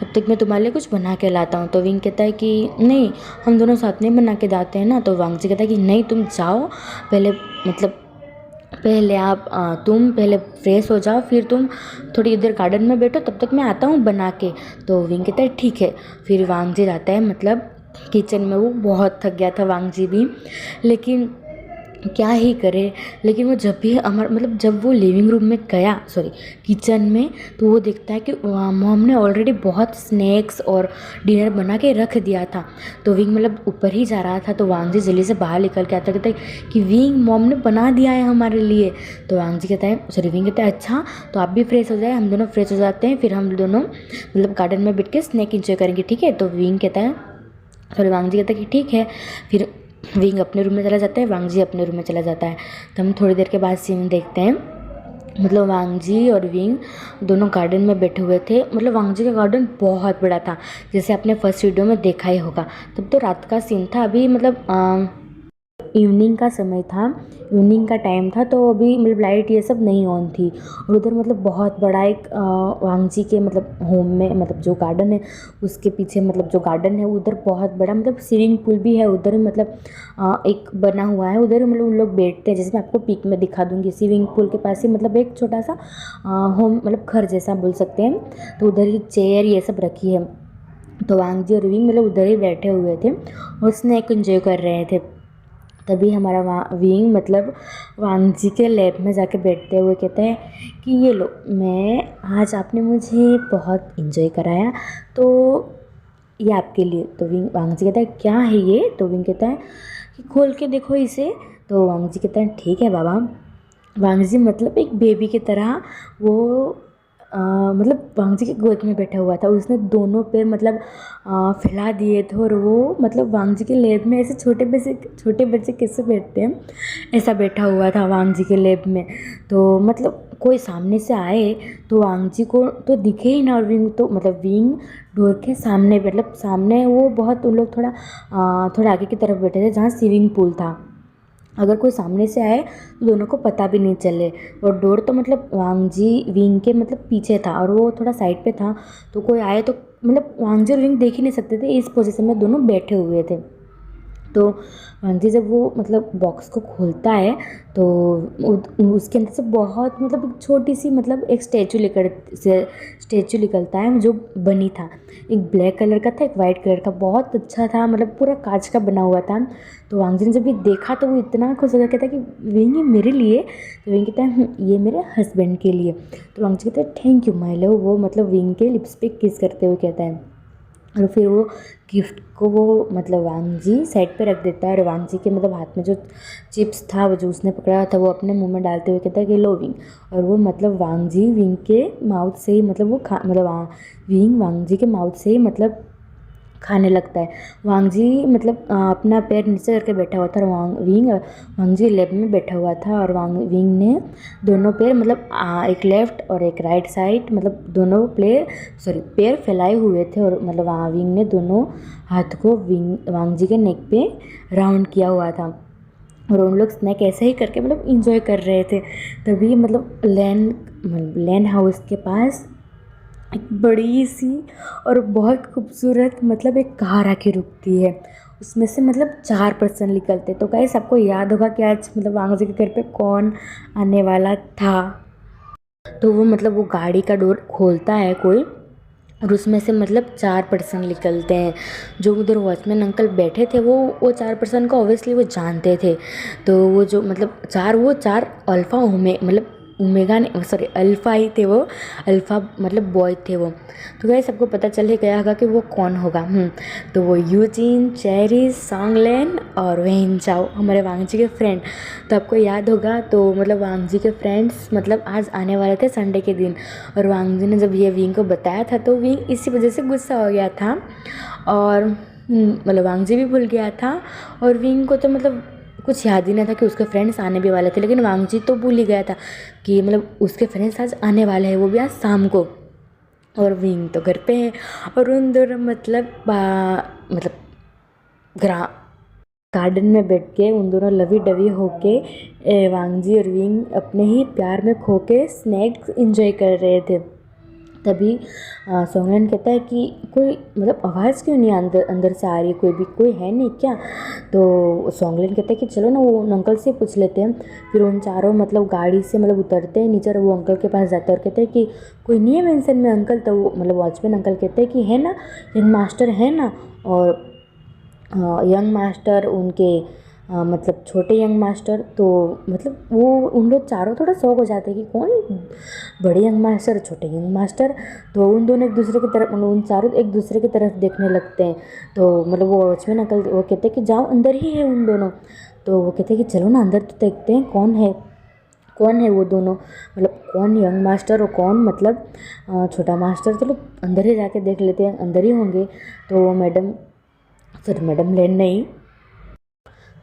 तब तक मैं तुम्हारे लिए कुछ बना के लाता हूँ। तो विंग कहता है कि नहीं, हम दोनों साथ में बना के जाते हैं ना। तो वांगजी कहता है कि नहीं तुम जाओ पहले, मतलब तुम पहले फ्रेश हो जाओ, फिर तुम थोड़ी इधर गार्डन में बैठो, तब तक मैं आता हूँ बना के। तो विंग कहता है ठीक है। फिर वांगजी जाता है मतलब किचन में, वो बहुत थक गया था वांगजी भी, लेकिन क्या ही करे। लेकिन वो जब भी जब वो लिविंग रूम में गया, किचन में, तो वो देखता है कि मॉम ने ऑलरेडी बहुत स्नैक्स और डिनर बना के रख दिया था। तो विंग मतलब ऊपर ही जा रहा था, तो वांगजी जल्दी से बाहर निकल के आता, कहता है कि विंग मॉम ने बना दिया है हमारे लिए। तो वांगजी कहता है विंग कहता है अच्छा, तो आप भी फ्रेश हो जाए, हम दोनों फ्रेश हो जाते हैं, फिर हम दोनों मतलब गार्डन में बैठ के स्नैक इंजॉय करेंगे, ठीक है? तो विंग कहता है वांगजी कहता है कि ठीक है। फिर विंग अपने रूम में चला जाता है, वांगजी अपने रूम में चला जाता है। तो हम थोड़ी देर के बाद सीन देखते हैं, मतलब वांगजी और विंग दोनों गार्डन में बैठे हुए थे। मतलब वांगजी का गार्डन बहुत बड़ा था, जैसे आपने फर्स्ट वीडियो में देखा ही होगा। तब तो रात का सीन था, अभी मतलब इवनिंग का समय था, इवनिंग का टाइम था, तो अभी मतलब लाइट ये सब नहीं ऑन थी। और उधर मतलब बहुत बड़ा एक वांगजी के मतलब होम में मतलब जो गार्डन है उसके पीछे मतलब जो गार्डन है उधर बहुत बड़ा मतलब स्विमिंग पूल भी है उधर, मतलब एक बना हुआ है उधर, मतलब उन लोग बैठते हैं, जैसे मैं आपको पिक में दिखा दूँगी। स्विमिंग पूल के पास ही मतलब एक छोटा सा होम मतलब घर जैसा बोल सकते हैं, तो उधर ही चेयर ये सब रखी है। तो वांगजी और विंग मतलब उधर ही बैठे हुए थे और स्नैक एंजॉय कर रहे थे। तभी हमारा विंग मतलब वांगजी के लैब में जाके बैठते हुए कहता है कि ये लो, मैं आज आपने मुझे बहुत इंजॉय कराया, तो ये आपके लिए। तो वांगजी कहता है क्या है ये? तो विंग कहता है कि खोल के देखो इसे। तो वांगजी कहता है ठीक है बाबा। वांगजी मतलब एक बेबी की तरह वो मतलब वांगजी के गोद में बैठा हुआ था। उसने दोनों पैर मतलब फैला दिए थे और वो मतलब वांगजी के लेब में ऐसे छोटे बच्चे कैसे बैठते हैं ऐसा बैठा हुआ था वांगजी के लेब में। तो मतलब कोई सामने से आए तो वांगजी को तो दिखे ही ना, और विंग तो मतलब विंग डोर के सामने मतलब सामने वो बहुत उन लोग थोड़ा आगे की तरफ बैठे थे जहाँ स्विमिंग पूल था। अगर कोई सामने से आए तो दोनों को पता भी नहीं चले। और डोर तो मतलब वांगजी विंग के मतलब पीछे था और वो थोड़ा साइड पे था, तो कोई आए तो मतलब वांगजी और विंग देख ही नहीं सकते थे, इस पोजीशन में दोनों बैठे हुए थे। तो वांगजी जब वो मतलब बॉक्स को खोलता है तो उसके अंदर से बहुत मतलब एक छोटी सी मतलब एक स्टैचू निकलता है जो बनी था। एक ब्लैक कलर का था, एक वाइट कलर का, बहुत अच्छा था, मतलब पूरा कांच का बना हुआ था। तो वांगजी ने जब ये देखा तो वो इतना खुश हो गया, कहता है कि विंग ये मेरे लिए? तो विंग कहता है ये मेरे हस्बैंड के लिए। तो वांगजी कहता है थैंक यू माय लव। वो मतलब विंग के लिप्स पे किस करते हुए कहता है। और फिर वो गिफ्ट को वो मतलब वांगजी साइड पे रख देता है और वांगजी के मतलब हाथ में जो चिप्स था वो जो उसने पकड़ा था वो अपने मुंह में डालते हुए कहता है कि लो विंग। और वो मतलब वांगजी विंग के माउथ से ही मतलब वो खा मतलब विंग वांगजी के माउथ से ही मतलब खाने लगता है। वांगजी मतलब अपना पैर नीचे करके बैठा हुआ था और वांगजी लेब में बैठा हुआ था और विंग ने दोनों पैर मतलब एक लेफ्ट और एक राइट साइड मतलब दोनों पैर फैलाए हुए थे और मतलब विंग ने दोनों हाथ को वांगजी के नेक पे राउंड किया हुआ था। और उन लोग स्नैक ऐसे ही करके मतलब इंजॉय कर रहे थे। तभी मतलब लैंड हाउस के पास एक बड़ी सी और बहुत खूबसूरत मतलब एक कार आके रुकती है। उसमें से मतलब 4 पर्सन निकलते। तो गाइस आपको याद होगा कि आज मतलब वांगजी के घर पे कौन आने वाला था? तो वो मतलब वो गाड़ी का डोर खोलता है कोई और उसमें से मतलब 4 पर्सन निकलते हैं। जो उधर वॉचमैन अंकल बैठे थे वो 4 पर्सन को ऑब्वियसली वो जानते थे। तो वो जो मतलब वो चार अल्फ़ा मतलब ओमेगा ने सॉरी अल्फ़ा ही थे वो, अल्फ़ा मतलब बॉय थे वो। तो गाइस सबको पता चल ही गया होगा कि वो कौन होगा। तो वो यूजिन, चेरी, सॉन्गलेन और वेन चाओ हमारे वांगजी के फ्रेंड। तो आपको याद होगा तो मतलब वांगजी के फ्रेंड्स मतलब आज आने वाले थे संडे के दिन। और वांगजी ने जब ये विंग को बताया था तो विंग इसी वजह से गुस्सा हो गया था और मतलब वांगजी भी भूल गया था। और विंग को तो मतलब कुछ याद ही नहीं था कि उसके फ्रेंड्स आने भी वाले थे, लेकिन वांगजी तो भूल ही गया था कि मतलब उसके फ्रेंड्स आज आने वाले हैं, वो भी आज शाम को। और विंग तो घर पे है और उन दोनों मतलब मतलब ग्रा गार्डन में बैठ के उन दोनों लवी डवी होके वांगजी और विंग अपने ही प्यार में खो के स्नैक्स इंजॉय कर रहे थे। तभी सोंगलेन कहता है कि कोई मतलब आवाज़ क्यों नहीं अंदर अंदर से आ रही, कोई है नहीं क्या? तो सोंगलेन कहता है कि चलो ना वो उन अंकल से पूछ लेते हैं। फिर उन चारों मतलब गाड़ी से मतलब उतरते हैं नीचे और वो अंकल के पास जाते हैं और कहते हैं कि कोई नहीं है मेंशन में अंकल? तो वो मतलब वॉचमैन अंकल कहते हैं कि है ना, यंग मास्टर है ना। और यंग मास्टर उनके मतलब छोटे यंग मास्टर, तो मतलब वो उन लोग चारों थोड़ा शौक हो जाते हैं कि कौन बड़े यंग मास्टर छोटे यंग मास्टर। तो उन दोनों एक दूसरे की तरफ मतलब उन चारों एक दूसरे की तरफ देखने लगते हैं। तो मतलब वो वॉचमैन अंकल वो कहते हैं कि जाओ अंदर ही है उन दोनों। तो वो कहते हैं कि चलो ना अंदर तो देखते हैं कौन है वो दोनों, मतलब कौन यंग मास्टर और कौन मतलब छोटा मास्टर। चलो अंदर ही जाके देख लेते हैं, अंदर ही होंगे। तो मैडम लेन नहीं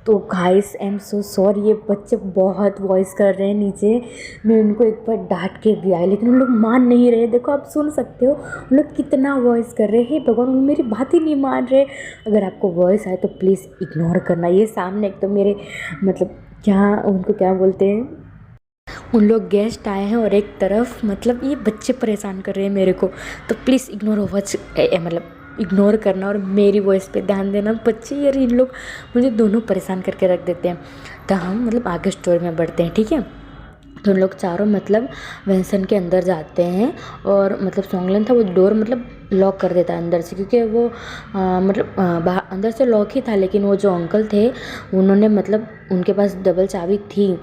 तो guys I am so sorry, ये बच्चे बहुत वॉइस कर रहे हैं नीचे। मैं उनको एक बार डांट के भी आई, लेकिन उन लोग मान नहीं रहे। देखो आप सुन सकते हो उन लोग कितना वॉइस कर रहे हैं। भगवान, उन मेरी बात ही नहीं मान रहे। अगर आपको वॉइस आए तो प्लीज़ इग्नोर करना। ये सामने एक तो मेरे मतलब क्या उनको क्या बोलते हैं, उन लोग गेस्ट आए हैं और एक तरफ मतलब ये बच्चे परेशान कर रहे हैं मेरे को। तो प्लीज़ इग्नोर मतलब इग्नोर करना और मेरी वॉइस पे ध्यान देना। बच्चे यार इन लोग मुझे दोनों परेशान करके रख देते हैं। तो हम मतलब आगे स्टोरी में बढ़ते हैं, ठीक है। तो उन लोग चारों मतलब वेंसन के अंदर जाते हैं और मतलब सोंगलन था वो डोर मतलब लॉक कर देता है अंदर से, क्योंकि वो मतलब बाहर अंदर से लॉक ही था, लेकिन वो जो अंकल थे उन्होंने मतलब उनके पास डबल चाबी थी,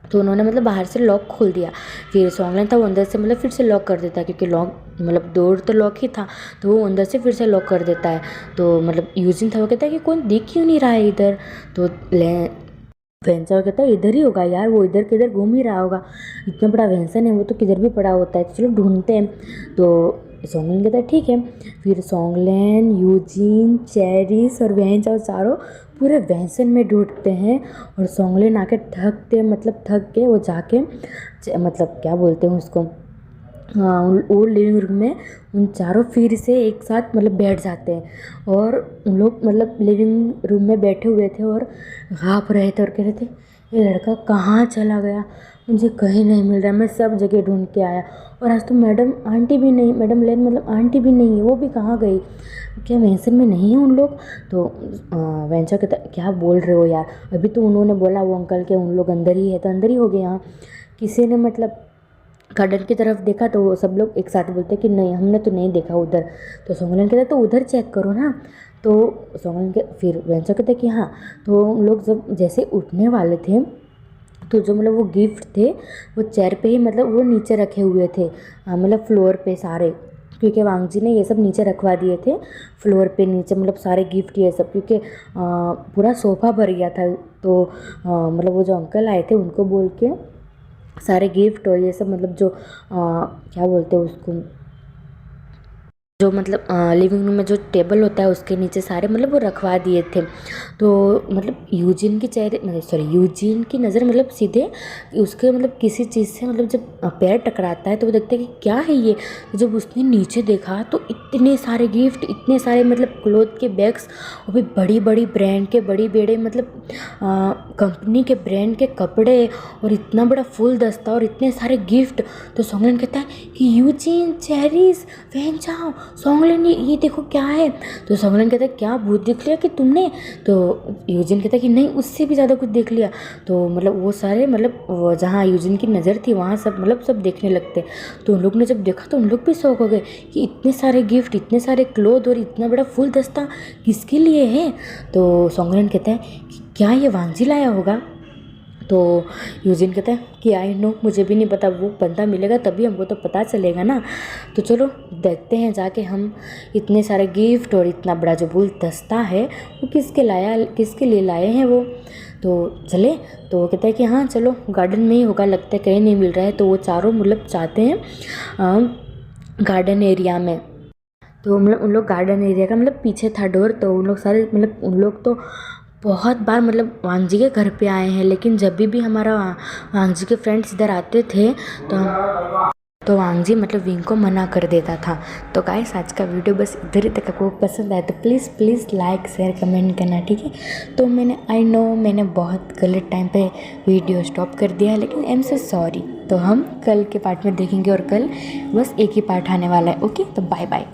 तो उन्होंने मतलब बाहर से लॉक खोल दिया। फिर सोंगलन था वो अंदर से मतलब फिर से लॉक कर देता है, क्योंकि लॉक मतलब डोर तो लॉक ही था, तो वो अंदर से फिर से लॉक कर देता है। तो मतलब यूजिन था वो कहता है कि कोई दिख क्यों नहीं रहा है इधर। तो वेंचर कहता है इधर ही होगा यार, वो इधर किधर घूम ही रहा होगा, इतना बड़ा वेंसन है वो तो किधर भी पड़ा होता है, तो चलो ढूंढते हैं। तो सोंगलेन कहता है ठीक है। फिर सोंगलेन, यूजिन, चेरिस और वेंचर चारों पूरे वेंसन में ढूंढते हैं। और सोंगलेन आके थक के वो जाके मतलब क्या बोलते हैं उसको, हाँ वो लिविंग रूम में उन चारों फिर से एक साथ मतलब बैठ जाते हैं। और उन लोग मतलब लिविंग रूम में बैठे हुए थे और हाँफ रहे थे और कह रहे थे ये लड़का कहाँ चला गया, मुझे कहीं नहीं मिल रहा, मैं सब जगह ढूंढ के आया। और आज तो मैडम आंटी भी नहीं, मैडम लेन मतलब आंटी भी नहीं है, वो भी कहाँ गई, क्या वेंसन में नहीं है उन लोग। तो वेंचर कहता क्या बोल रहे हो यार, अभी तो उन्होंने बोला वो अंकल के उन लोग अंदर ही है, तो अंदर ही हो गए। यहाँ किसी ने मतलब गार्डन की तरफ देखा तो सब लोग एक साथ बोलते कि नहीं हमने तो नहीं देखा उधर। तो सोंगलन कहता तो उधर चेक करो ना। तो सोंगलन के फिर वेंचर कहते कि हाँ। तो उन लोग जब जैसे उठने वाले थे तो जो मतलब वो गिफ्ट थे वो चेयर पे ही मतलब वो नीचे रखे हुए थे, मतलब फ्लोर पे सारे, क्योंकि वांगजी ने ये सब नीचे रखवा दिए थे फ्लोर पे नीचे, मतलब सारे गिफ्ट ये सब, क्योंकि पूरा सोफ़ा भर गया था। तो मतलब वो जो अंकल आए थे उनको बोल के सारे गिफ्ट और ये सब मतलब जो क्या बोलते हैं उसको, जो मतलब लिविंग रूम में जो टेबल होता है उसके नीचे सारे मतलब वो रखवा दिए थे। तो मतलब यूजिन की चेहरे मतलब सॉरी यूजिन की नज़र मतलब सीधे उसके मतलब किसी चीज़ से मतलब जब पैर टकराता है तो वो देखते हैं कि क्या है ये। तो जब उसने नीचे देखा तो इतने सारे गिफ्ट, इतने सारे मतलब क्लोथ के बैग्स, वो भी बड़ी बड़ी ब्रांड के, बड़ी बड़े मतलब कंपनी के ब्रांड के कपड़े, और इतना बड़ा फुल दस्ता और इतने सारे गिफ्ट। तो सोंगलन कहता है कि यूजिन, चेरिस, वेंचाओ, सोंगलन ये देखो क्या है। तो सोंगलन कहता है क्या भूत देख लिया कि तुमने। तो यूजिन कहता है कि नहीं उससे भी ज़्यादा कुछ देख लिया। तो मतलब वो सारे मतलब जहाँ यूजिन की नज़र थी वहाँ सब मतलब सब देखने लगते। तो उन लोग ने जब देखा तो उन लोग भी शौक हो गए कि इतने सारे गिफ्ट, इतने सारे क्लोथ और इतना बड़ा फुल दस्ता किसके लिए है। तो सोंगलन कहता है कि क्या ये वांगजी लाया होगा। तो यूजिन कहता है कि आई नो, मुझे भी नहीं पता, वो बंदा मिलेगा तभी हमको तो पता चलेगा ना। तो चलो देखते हैं जाके हम इतने सारे गिफ्ट और इतना बड़ा जो फुल दस्ता है वो किसके लिए लाए हैं वो। तो चले। तो वो कहता है कि हाँ चलो गार्डन में ही होगा, लगता है कहीं नहीं मिल रहा है। तो वो चारों मतलब चाहते हैं गार्डन एरिया में। तो मतलब उन लोग गार्डन एरिया का मतलब पीछे था डोर, तो उन लोग सारे मतलब उन लोग तो बहुत बार मतलब वांगजी के घर पे आए हैं, लेकिन जब भी हमारा वांगजी के फ्रेंड्स इधर आते थे तो वांगजी मतलब विंग को मना कर देता था। तो गाइस आज का वीडियो बस इधर ही तक। आपको पसंद आए तो प्लीज़ लाइक शेयर कमेंट करना, ठीक है। तो आई नो मैंने बहुत गलत टाइम पे वीडियो स्टॉप कर दिया है, लेकिन आई एम सो सॉरी। तो हम कल के पार्ट में देखेंगे और कल बस एक ही पार्ट आने वाला है। ओके तो बाय बाय।